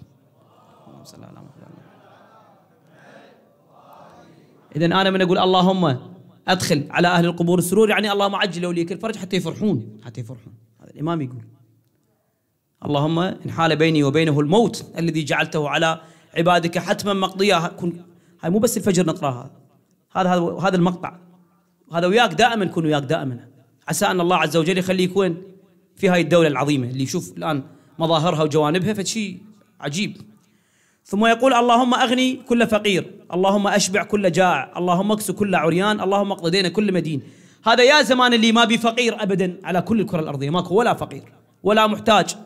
إذن أنا من أقول اللهم أدخل على أهل القبور السرور، يعني اللهم عجل وليك الفرج حتى يفرحون. هذا الإمام يقول: اللهم إن حال بيني وبينه الموت الذي جعلته على عبادك حتما مقضية. هاي مو بس الفجر نقراها، هذا المقطع، هذا وياك دائما، كن وياك دائما، عسى أن الله عز وجل يخليك وين في هاي الدولة العظيمة اللي يشوف الآن مظاهرها وجوانبها، فشي عجيب. ثم يقول: اللهم أغني كل فقير، اللهم أشبع كل جائع، اللهم اكس كل عريان، اللهم اقض دين كل مدين. هذا يا زمان اللي ما بفقير أبدا على كل الكرة الأرضية، ماكو ولا فقير ولا محتاج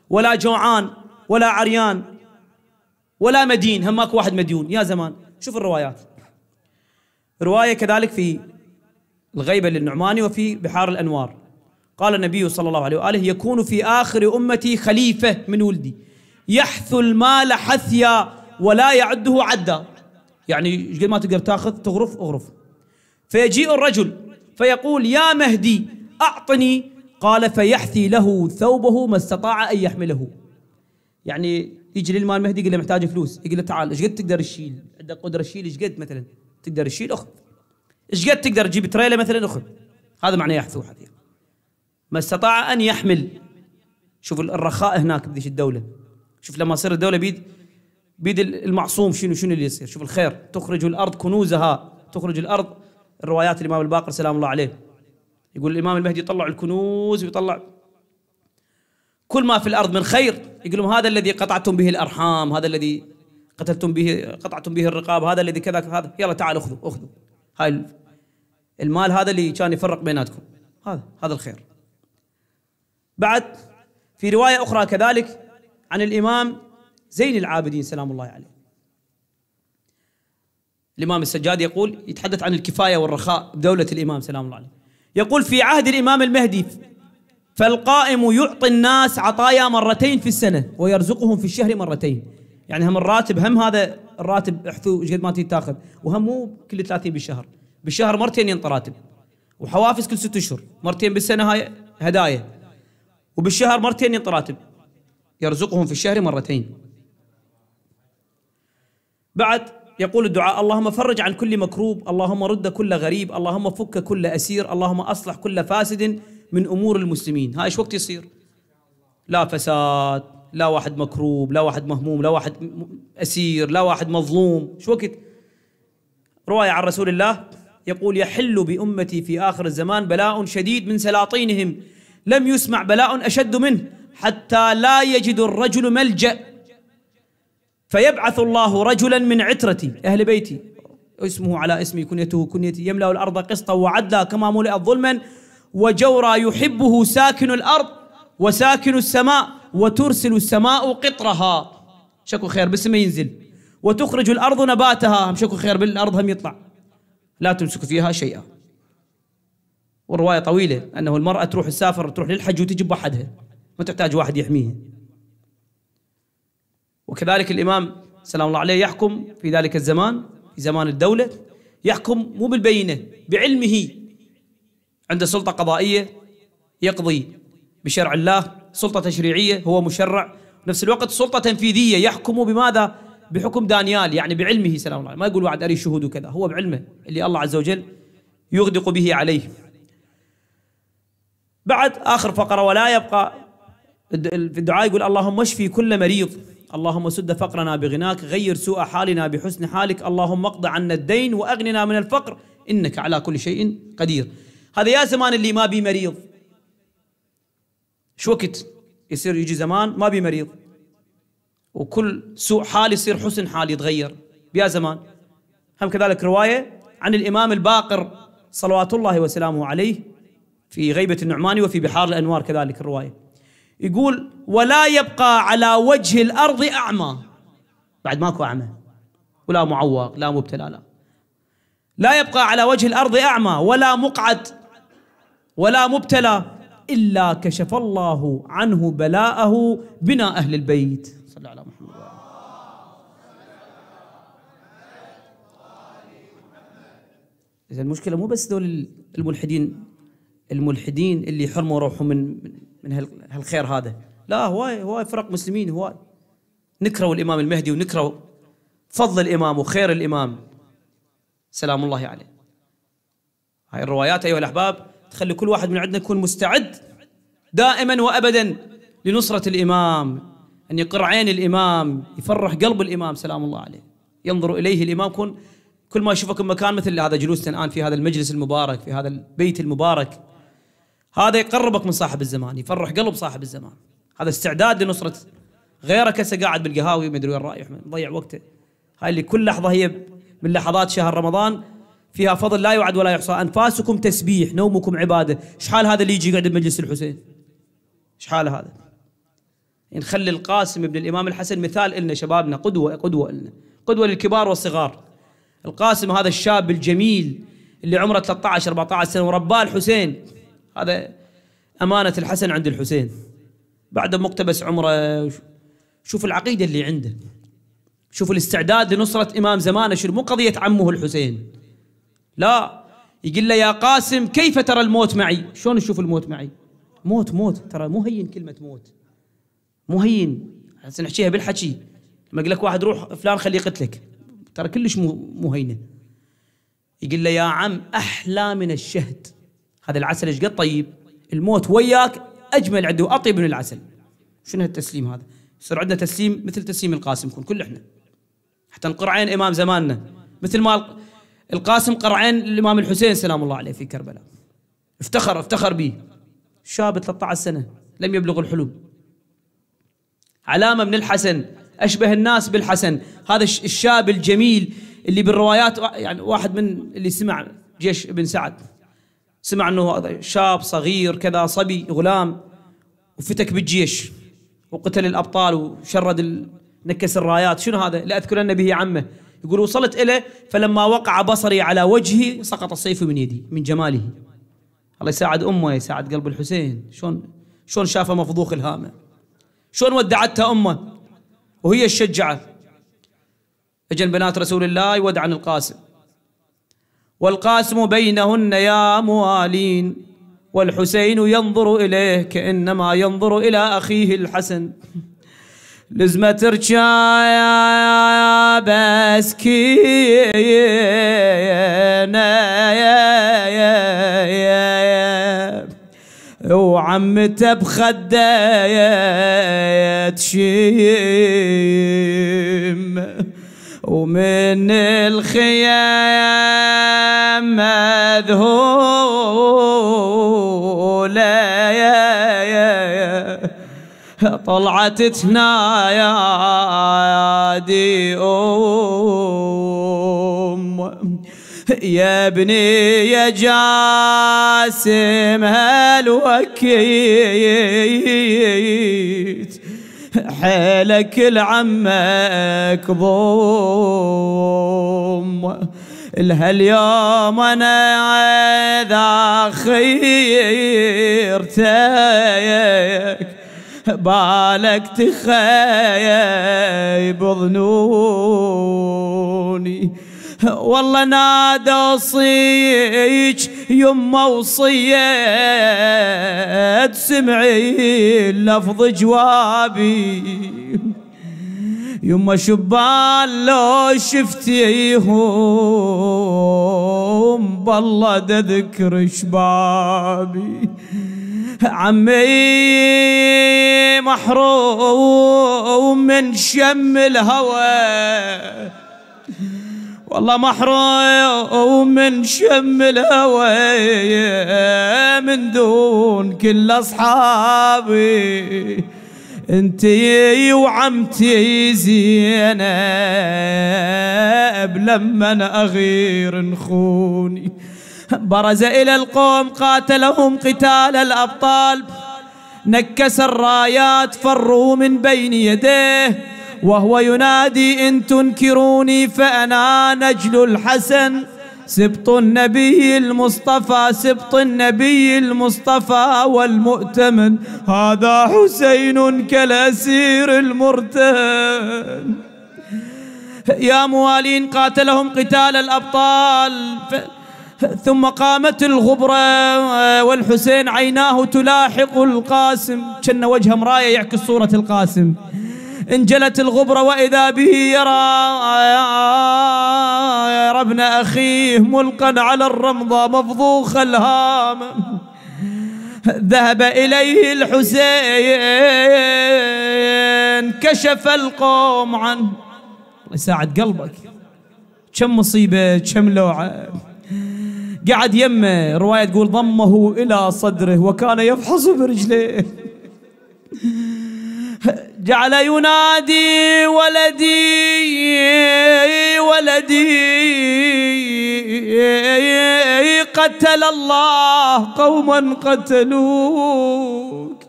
ولا جوعان ولا عريان ولا مدين، هم ماكو واحد مديون يا زمان. شوف الروايات، رواية كذلك في الغيبة للنعماني وفي بحار الأنوار. قال النبي صلى الله عليه وآله: يكون في آخر أمتي خليفة من ولدي يحث المال حثيا ولا يعده عدا. يعني قد ما تقدر تاخذ تغرف اغرف. فيجيء الرجل فيقول: يا مهدي أعطني. قال: فيحثي له ثوبه ما استطاع أن يحمله. يعني يجي للمال المهدي يقول له: محتاج فلوس. يقول له: تعال، ايش قد تقدر تشيل؟ عندك قدرة تشيل ايش قد مثلا تقدر تشيل؟ اخذ. ايش قد تقدر تجيب تريلا مثلا؟ اخذ. هذا معناه يحثو حثيا ما استطاع أن يحمل. شوف الرخاء هناك بديش الدولة. شوف لما تصير الدولة بيد المعصوم شنو اللي يصير. شوف الخير: تخرج الأرض كنوزها، تخرج الأرض. الروايات الإمام الباقر سلام الله عليه يقول الإمام المهدي يطلع الكنوز ويطلع كل ما في الأرض من خير. يقول لهم: هذا الذي قطعتم به الأرحام، هذا الذي قطعتم به الرقاب، هذا الذي كذا، هذا يلا تعالوا اخذوا هاي المال، هذا اللي كان يفرق بيناتكم، هذا الخير. بعد في رواية أخرى كذلك عن الإمام زين العابدين سلام الله عليه، الإمام السجاد يقول، يتحدث عن الكفاية والرخاء بدولة الإمام سلام الله عليه. يقول: في عهد الإمام المهدي فالقائم يعطي الناس عطايا مرتين في السنة ويرزقهم في الشهر مرتين. يعني هم الراتب، هم هذا الراتب احثوا ايش قد ما تاخذ، وهم مو كل 30 بالشهر مرتين ينطي راتب، وحوافز كل 6 أشهر، مرتين بالسنة هاي هدايا، وبالشهر مرتين ينطي راتب، يرزقهم في الشهر مرتين. بعد يقول الدعاء: اللهم فرج عن كل مكروب، اللهم رد كل غريب، اللهم فك كل أسير، اللهم أصلح كل فاسد من أمور المسلمين. هاي ايش وقت يصير؟ لا فساد، لا واحد مكروب، لا واحد مهموم، لا واحد أسير، لا واحد مظلوم. ايش وقت؟ رواية عن رسول الله يقول: يحل بأمتي في آخر الزمان بلاء شديد من سلاطينهم لم يسمع بلاء أشد منه، حتى لا يجد الرجل ملجأ فيبعث الله رجلا من عترتي أهل بيتي، اسمه على اسمي كنيته كنيتي، يملأ الأرض قسطا وعدلا كما ملئت ظلما وجورا، يحبه ساكن الأرض وساكن السماء، وترسل السماء قطرها، شكو خير باسمه ينزل، وتخرج الأرض نباتها، هم شكو خير بالأرض هم يطلع، لا تمسك فيها شيئا. والرواية طويلة أنه المرأة تروح تسافر، تروح للحج وتجي بوحدها، ما تحتاج واحد يحميها. وكذلك الإمام سلام الله عليه يحكم في ذلك الزمان، في زمان الدولة، يحكم مو بالبينة، بعلمه، عنده سلطة قضائية يقضي بشرع الله، سلطة تشريعية هو مشرع، نفس الوقت سلطة تنفيذية يحكم بماذا؟ بحكم دانيال، يعني بعلمه سلام الله عليه. ما يقول واحد أري شهود وكذا، هو بعلمه اللي الله عز وجل يغدق به عليه. بعد آخر فقرة: ولا يبقى في الدعاء يقول: اللهم اشفي كل مريض، اللهم سد فقرنا بغناك، غير سوء حالنا بحسن حالك، اللهم اقض عنا الدين وأغننا من الفقر إنك على كل شيء قدير. هذا يا زمان اللي ما بي مريض، شو وقت يصير يجي زمان ما بي مريض وكل سوء حال يصير حسن حال يتغير بيا زمان. هم كذلك رواية عن الإمام الباقر صلوات الله وسلامه عليه في غيبة النعماني وفي بحار الأنوار كذلك الرواية، يقول: ولا يبقى على وجه الأرض أعمى، بعد ماكو أعمى ولا معوق لا مبتلى، لا يبقى على وجه الأرض أعمى ولا مقعد ولا مبتلى إلا كشف الله عنه بلاءه بنا أهل البيت. صلى على محمد. إذا المشكلة مو بس دول الملحدين اللي حرموا روحهم من هالخير هذا، لا، هواي فرق مسلمين، هواي نكروا الإمام المهدي ونكروا فضل الإمام وخير الإمام سلام الله عليه. هاي الروايات أيها الأحباب تخلي كل واحد من عندنا يكون مستعد دائما وأبدا لنصرة الإمام، أن يقر عين الإمام، يفرح قلب الإمام سلام الله عليه، ينظر إليه الإمام، كل ما يشوفك مكان مثل هذا جلوسنا الآن في هذا المجلس المبارك، في هذا البيت المبارك، هذا يقربك من صاحب الزمان، يفرح قلب صاحب الزمان، هذا استعداد لنصرة. غيرك هسه قاعد بالقهاوي ما ادري وين رايح مضيع وقته. هاي اللي كل لحظة هي من لحظات شهر رمضان فيها فضل لا يعد ولا يحصى، أنفاسكم تسبيح، نومكم عبادة. شحال هذا اللي يجي يقعد بمجلس الحسين؟ شحال هذا؟ نخلي القاسم ابن الإمام الحسن مثال إلنا شبابنا، قدوة إلنا، قدوة للكبار والصغار. القاسم هذا الشاب الجميل اللي عمره 13-14 سنة ورباه الحسين، هذا أمانة الحسن عند الحسين بعد مقتبس عمره. شوف العقيدة اللي عنده، شوف الاستعداد لنصرة إمام زمانه. شنو مو قضية عمه الحسين، لا، يقول له يا قاسم كيف ترى الموت معي؟ شلون تشوف الموت معي؟ موت ترى مو هين، كلمة موت مو هين، هسه نحكيها بالحكي. لما يقول لك واحد روح فلان خليه يقتلك، ترى كلش مو هينة. يقول له يا عم أحلى من الشهد، هذا العسل ايش قد طيب، الموت وياك أجمل عنده وأطيب من العسل. شنو هالتسليم هذا؟ يصير عندنا تسليم مثل تسليم القاسم، نكون كل احنا حتى نقر عين إمام زماننا مثل ما القاسم قر عين الإمام الحسين سلام الله عليه في كربلاء. افتخر به. شاب 13 سنة لم يبلغ الحلم، علامة من الحسن، أشبه الناس بالحسن. هذا الشاب الجميل اللي بالروايات، يعني واحد من اللي سمع جيش ابن سعد سمع أنه شاب صغير كذا صبي غلام وفتك بالجيش وقتل الأبطال وشرد نكس الرايات. شنو هذا؟ لأذكرن به عمه. يقول وصلت إليه فلما وقع بصري على وجهي سقط السيف من يدي من جماله. الله يساعد أمه، يساعد قلب الحسين. شلون شافه مفضوخ الهامة، شلون ودعتها أمه وهي الشجعة. اجن بنات رسول الله يودعن القاسم، والقاسم بينهن يا موالين، والحسين ينظر إليه كأنما ينظر إلى أخيه الحسن. لزمة رجايا بسكينة وعمته بخده تشيم، ومن الخيام مذهولة طلعت تنادي يا ابني يا جاسم هل وكيت حيلك لعمك ضم، الهاليوم انا اذا خيرتك بالك تخيب ظنوني، والله نادى وصيك يما وصيت سمعي لفظ جوابي، يما شبان لو شفتيهم بالله تذكر شبابي، عمي محروم من شم الهوى، والله محروم من شم الهوى من دون كل أصحابي، انتي وعمتي زينب لما أنا أغير نخوني. برز إلى القوم قاتلهم قتال الأبطال، نكس الرايات فروا من بين يديه، وهو ينادي إن تنكروني فأنا نجل الحسن سبط النبي المصطفى، سبط النبي المصطفى والمؤتمن، هذا حسين كالأسير المرتهن. يا موالين قاتلهم قتال الأبطال، ثم قامت الغبرة والحسين عيناه تلاحق القاسم، كان وجهه مراية يعكس صورة القاسم. انجلت الغبرة وإذا به يرى ابن أخيه ملقا على الرمضة مفضوخ الهام. ذهب إليه الحسين كشف القوم عنه. الله يساعد قلبك، كم مصيبة كم لوعة. قعد يمه، رواية تقول ضمه إلى صدره وكان يفحص برجليه، جعل ينادي ولدي ولدي قتل الله قوما قتلوك،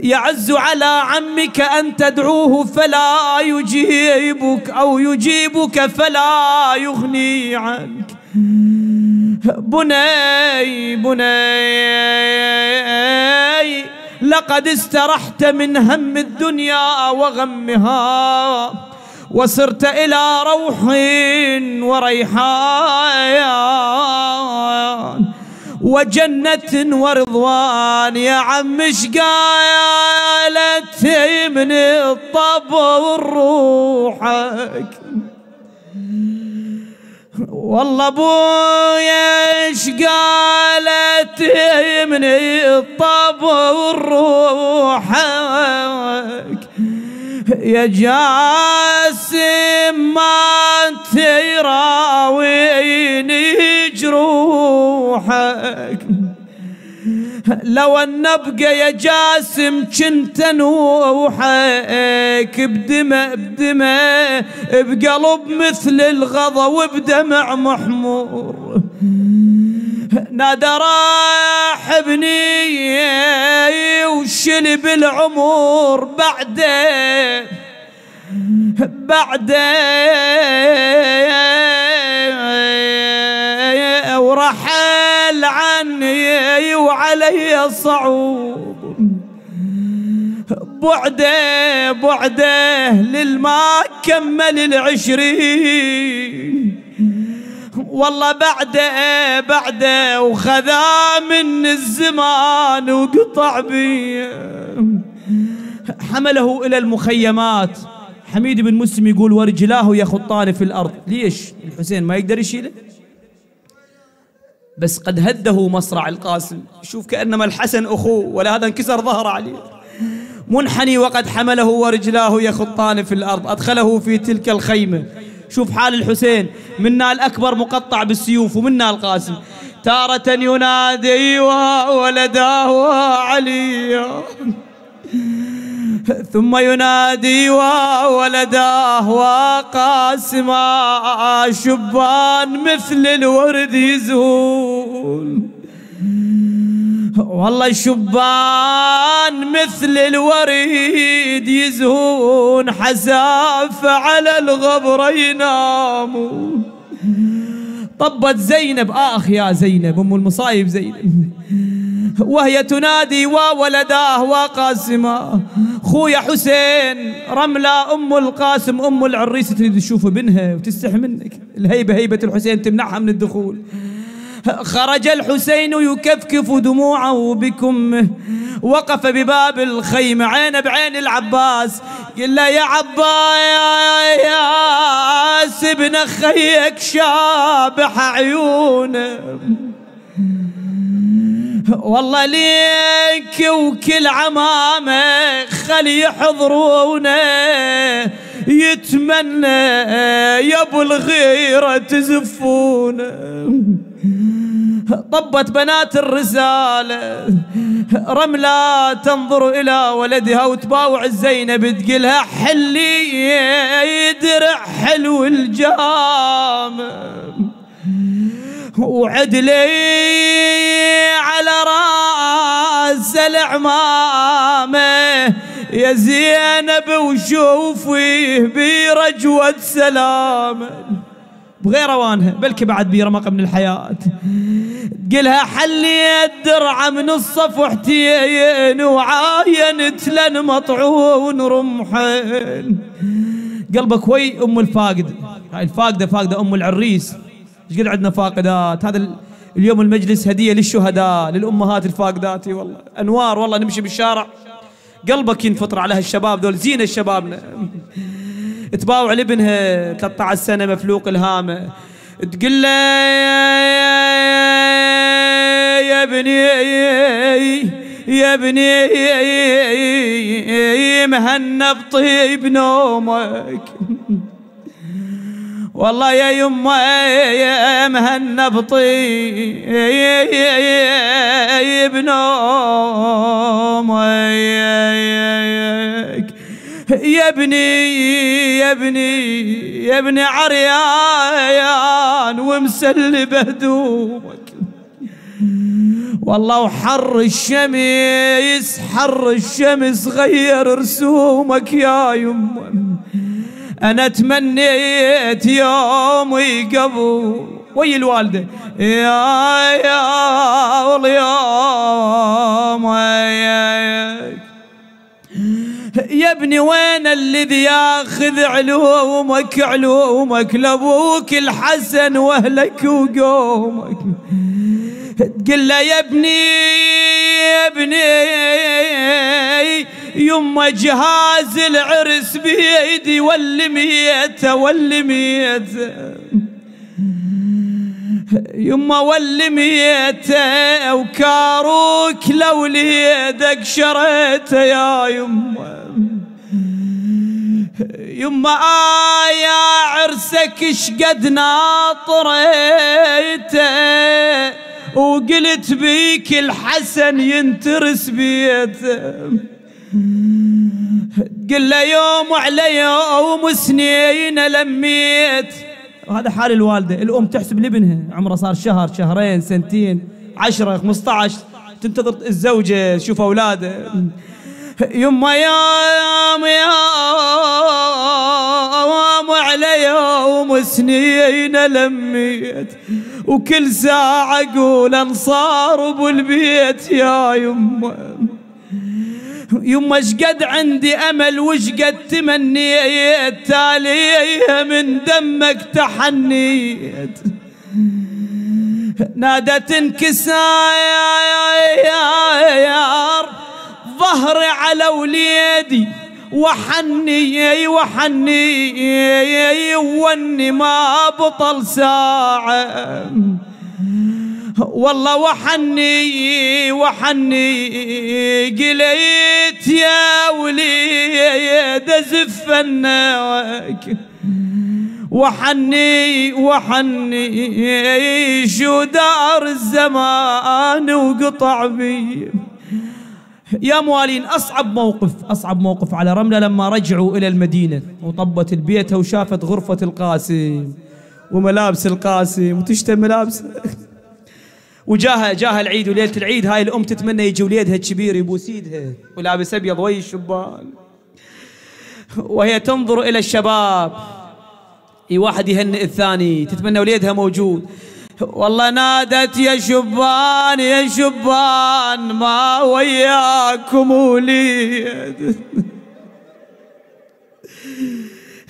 يعز على عمك أن تدعوه فلا يجيبك أو يجيبك فلا يغني عنك، بني بني لقد استرحت من هم الدنيا وغمها، وصرت إلى روح وريحان وجنة ورضوان. يا عم اش قالت من الطبر روحك، والله ابويا اش قالت من الطبر روحك، يا جاسم ما تراويني جروحك. لو ان ابقى يا جاسم كنت انوحك، بدمع بدمع بقلب مثل الغضا وبدمع محمور. نادى راح ابني وشلب العمر بعده ورحل عني وعلي صعوب. بعده للما كمل 20، والله بعده وخذا من الزمان وقطع بي. حمله إلى المخيمات. حميد بن مسلم يقول ورجلاه يخطان في الأرض. ليش الحسين ما يقدر يشيله؟ بس قد هده مصرع القاسم. شوف كأنما الحسن أخوه، ولا هذا انكسر ظهره عليه. منحني وقد حمله ورجلاه يخطان في الأرض، أدخله في تلك الخيمة. شوف حال الحسين، منا الأكبر مقطع بالسيوف ومنا القاسم. تارة ينادي وولداه علي، ثم ينادي وولداه وقاسما، شبان مثل الورد يزهون. والله شبان مثل الوريد يزهون، حساف على الغبر ينامون. طبت زينب، آخ يا زينب أم المصايب زينب، وهي تنادي وولداه وقاسما. خويا حسين، رملة أم القاسم أم العريس تريد تشوف ابنها وتستحي منك. الهيبة هيبة الحسين تمنعها من الدخول. خرج الحسين يكفكف دموعه بكمه، وقف بباب الخيمة عين بعين العباس. قال له يا عباس ابن خيك شابح عيونه، والله ليك وكل عمامه خلي يحضرونه، يتمنى يا ابو الغيرة تزفونه. طبت بنات الرسالة، رملة تنظر إلى ولدها وتباوع زينب تقلها حلي درع حلو الجام، وعدلي على راس العمامة يا زينب، وشوفيه برجوة سلام. بغير اوانها بلكي بعد بي رمق من الحياة. تقلها حلي الدرع من الصفحتين، وعاينت لن مطعون رمحين. قلبك وي ام الفاقد، هاي الفاقدة فاقدة ام العريس. ايش قد عندنا فاقدات. هذا اليوم المجلس هدية للشهداء، للأمهات الفاقدات. والله أنوار، والله نمشي بالشارع قلبك ينفطر على هالشباب ذول، زين الشبابنا. تباوع لابنها 13 سنة مفلوق الهامة، تقول له يا ابني يا ابني مهنا بطيب نومك، والله يا يما يا مهنا بطيب نومك. يا ابني يا ابني يا ابني عريان ومسلب هدومك، والله وحر الشمس حر الشمس غير رسومك يا يما. أنا تمنيت يومي قبل ويا الوالدة يا واليوم يا ابني وين الذي ياخذ علومك لابوك الحسن واهلك وقومك. تقول له يا ابني يما جهاز العرس بيدي واللي ميته يما واللي ميته وكاروك لوليدك شريته يا يما يا عرسك شقد ناطريته وقلت بيك الحسن ينترس بيته. قل له يوم على يوم سنين لميت. وهذا حال الوالدة. الأم تحسب لابنها عمره صار شهر شهرين سنتين 10 15 تنتظر الزوجة تشوف أولاده. يما يوم على يوم سنين لميت وكل ساعة أقول انصار بالبيت يا يما شقد عندي أمل وشقد تمنيت تاليه من دمك تحنيت. نادت انكسار ظهري على وليدي وحني واني ما بطل ساعة والله وحني قليت يا وليد زف النواك وحني شو دار الزمان وقطع بي. يا موالين أصعب موقف على رملة لما رجعوا إلى المدينة وطبت البيت وشافت غرفة القاسم وملابس القاسم وتشتم ملابس وجاها العيد وليلة العيد هاي الأم تتمنى يجي وليدها الكبير يبوس ايدها ولابس أبيض وي الشبان وهي تنظر إلى الشباب واحد يهنئ الثاني تتمنى وليدها موجود. والله نادت يا شبان ما وياكم وليد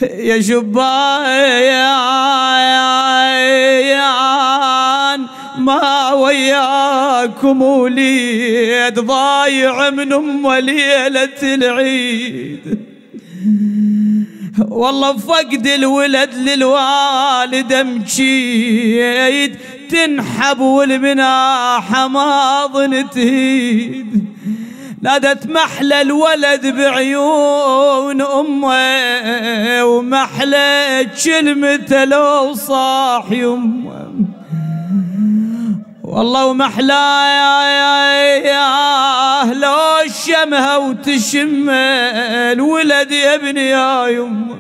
يا شبان ما وياكم وليد ضايع من ليلة العيد. والله فقد الولد للوالد مجيد تنحب والمناحة ما ظن تهيد. نادت محلى الولد بعيون أمه ومحلى كلمته لو صاح يمه والله ومحلى يا لو شمها وتشم الولد يا ابني يا يمه.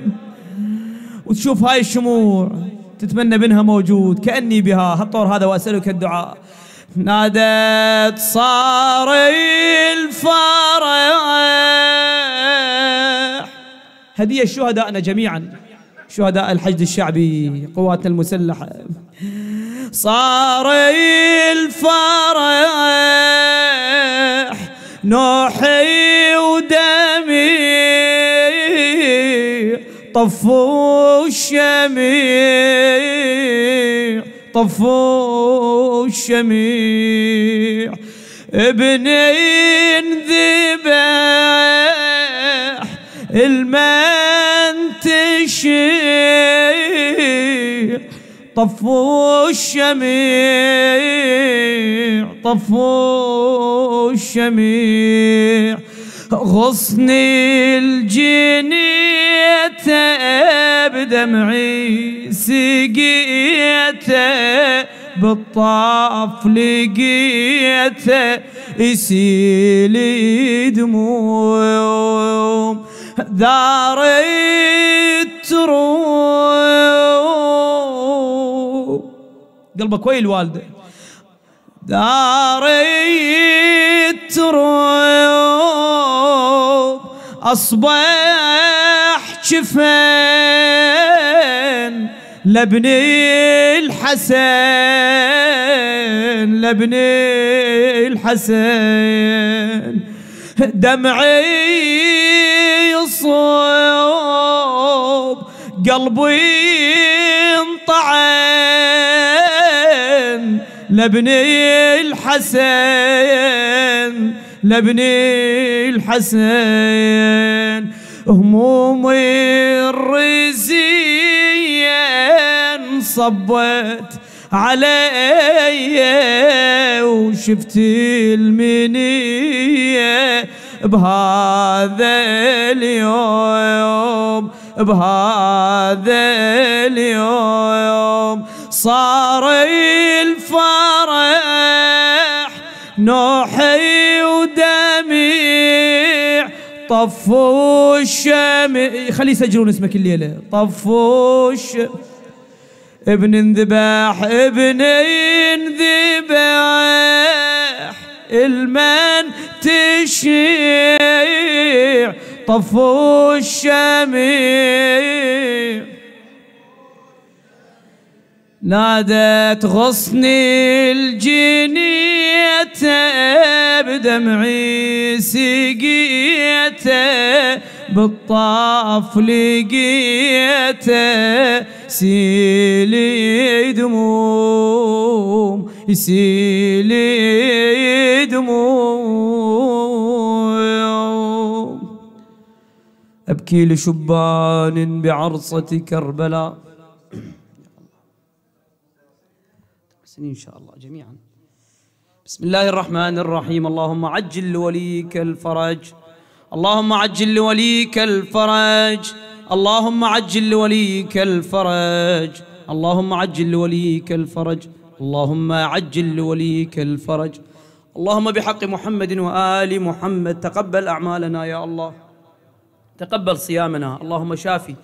وتشوف هاي الشموع تتمنى بنها موجود كأني بها هالطور هذا وأسألك الدعاء. نادت صار الفرح هدية شهدائنا جميعا شهداء الحشد الشعبي قواتنا المسلحة. صار الفرح نوحي ودمي طفوا الشميع ابني انذبح المنتشيع طفوا الشميع غصني الجنية بدمعي سقيته بالطاف لقيته يسيلي دموع داري تروب قلبك ويا الوالدة داري تروب أصبح جفن لابني الحسن لابني الحسن دمعي يصوب قلبي انطعن لابني الحسن لابني الحسن همومي الرزين صبت علي وشفت المنية بهذا اليوم بهذا اليوم صار الفرح نوحي ودميع طفوا الشمع خلي يسجلون اسمك الليلة طفوا ابن انذبح ابن انذبح المن تشيع طفوا الشميع نادت غصني الجنية بدمعي سقيته بالطاف لقيته سيلي دموم سيلي دموم أبكي لشبان بعرصة كربلاء إن شاء الله جميعا. بسم الله الرحمن الرحيم. اللهم عجل لوليك الفرج اللهم عجل لوليك الفرج اللهم عجل لوليك الفرج اللهم عجل لوليك الفرج اللهم عجل لوليك الفرج اللهم بحق محمد وآل محمد تقبل أعمالنا يا الله تقبل صيامنا اللهم شافي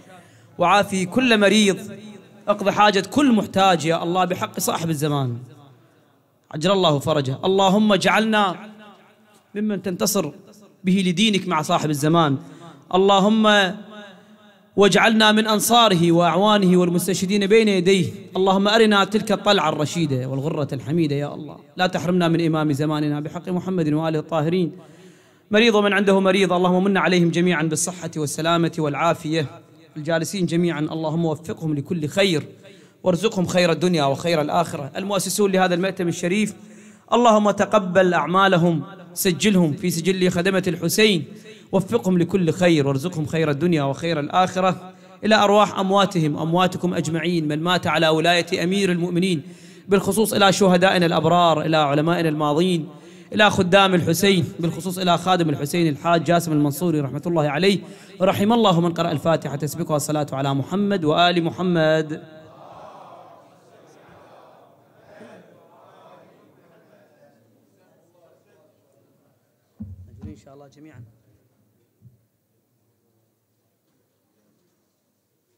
وعافي كل مريض اقضي حاجة كل محتاج يا الله بحق صاحب الزمان عجل الله فرجه اللهم اجعلنا ممن تنتصر به لدينك مع صاحب الزمان اللهم واجعلنا من أنصاره وأعوانه والمستشهدين بين يديه اللهم أرنا تلك الطلعة الرشيدة والغرة الحميدة يا الله لا تحرمنا من إمام زماننا بحق محمد وآله الطاهرين مريض ومن عنده مريض اللهم من عليهم جميعا بالصحة والسلامة والعافية الجالسين جميعا اللهم وفقهم لكل خير وارزقهم خير الدنيا وخير الآخرة المؤسسون لهذا المأتم الشريف اللهم تقبل أعمالهم سجلهم في سجل خدمة الحسين وفقهم لكل خير وارزقهم خير الدنيا وخير الآخرة إلى أرواح أمواتهم أمواتكم أجمعين من مات على ولاية أمير المؤمنين بالخصوص إلى شهدائنا الأبرار إلى علمائنا الماضين إلى خدام الحسين بالخصوص إلى خادم الحسين الحاج جاسم المنصوري رحمة الله عليه رحم الله من قرأ الفاتحة تسبقها الصلاة على محمد وآل محمد إن شاء الله جميعا.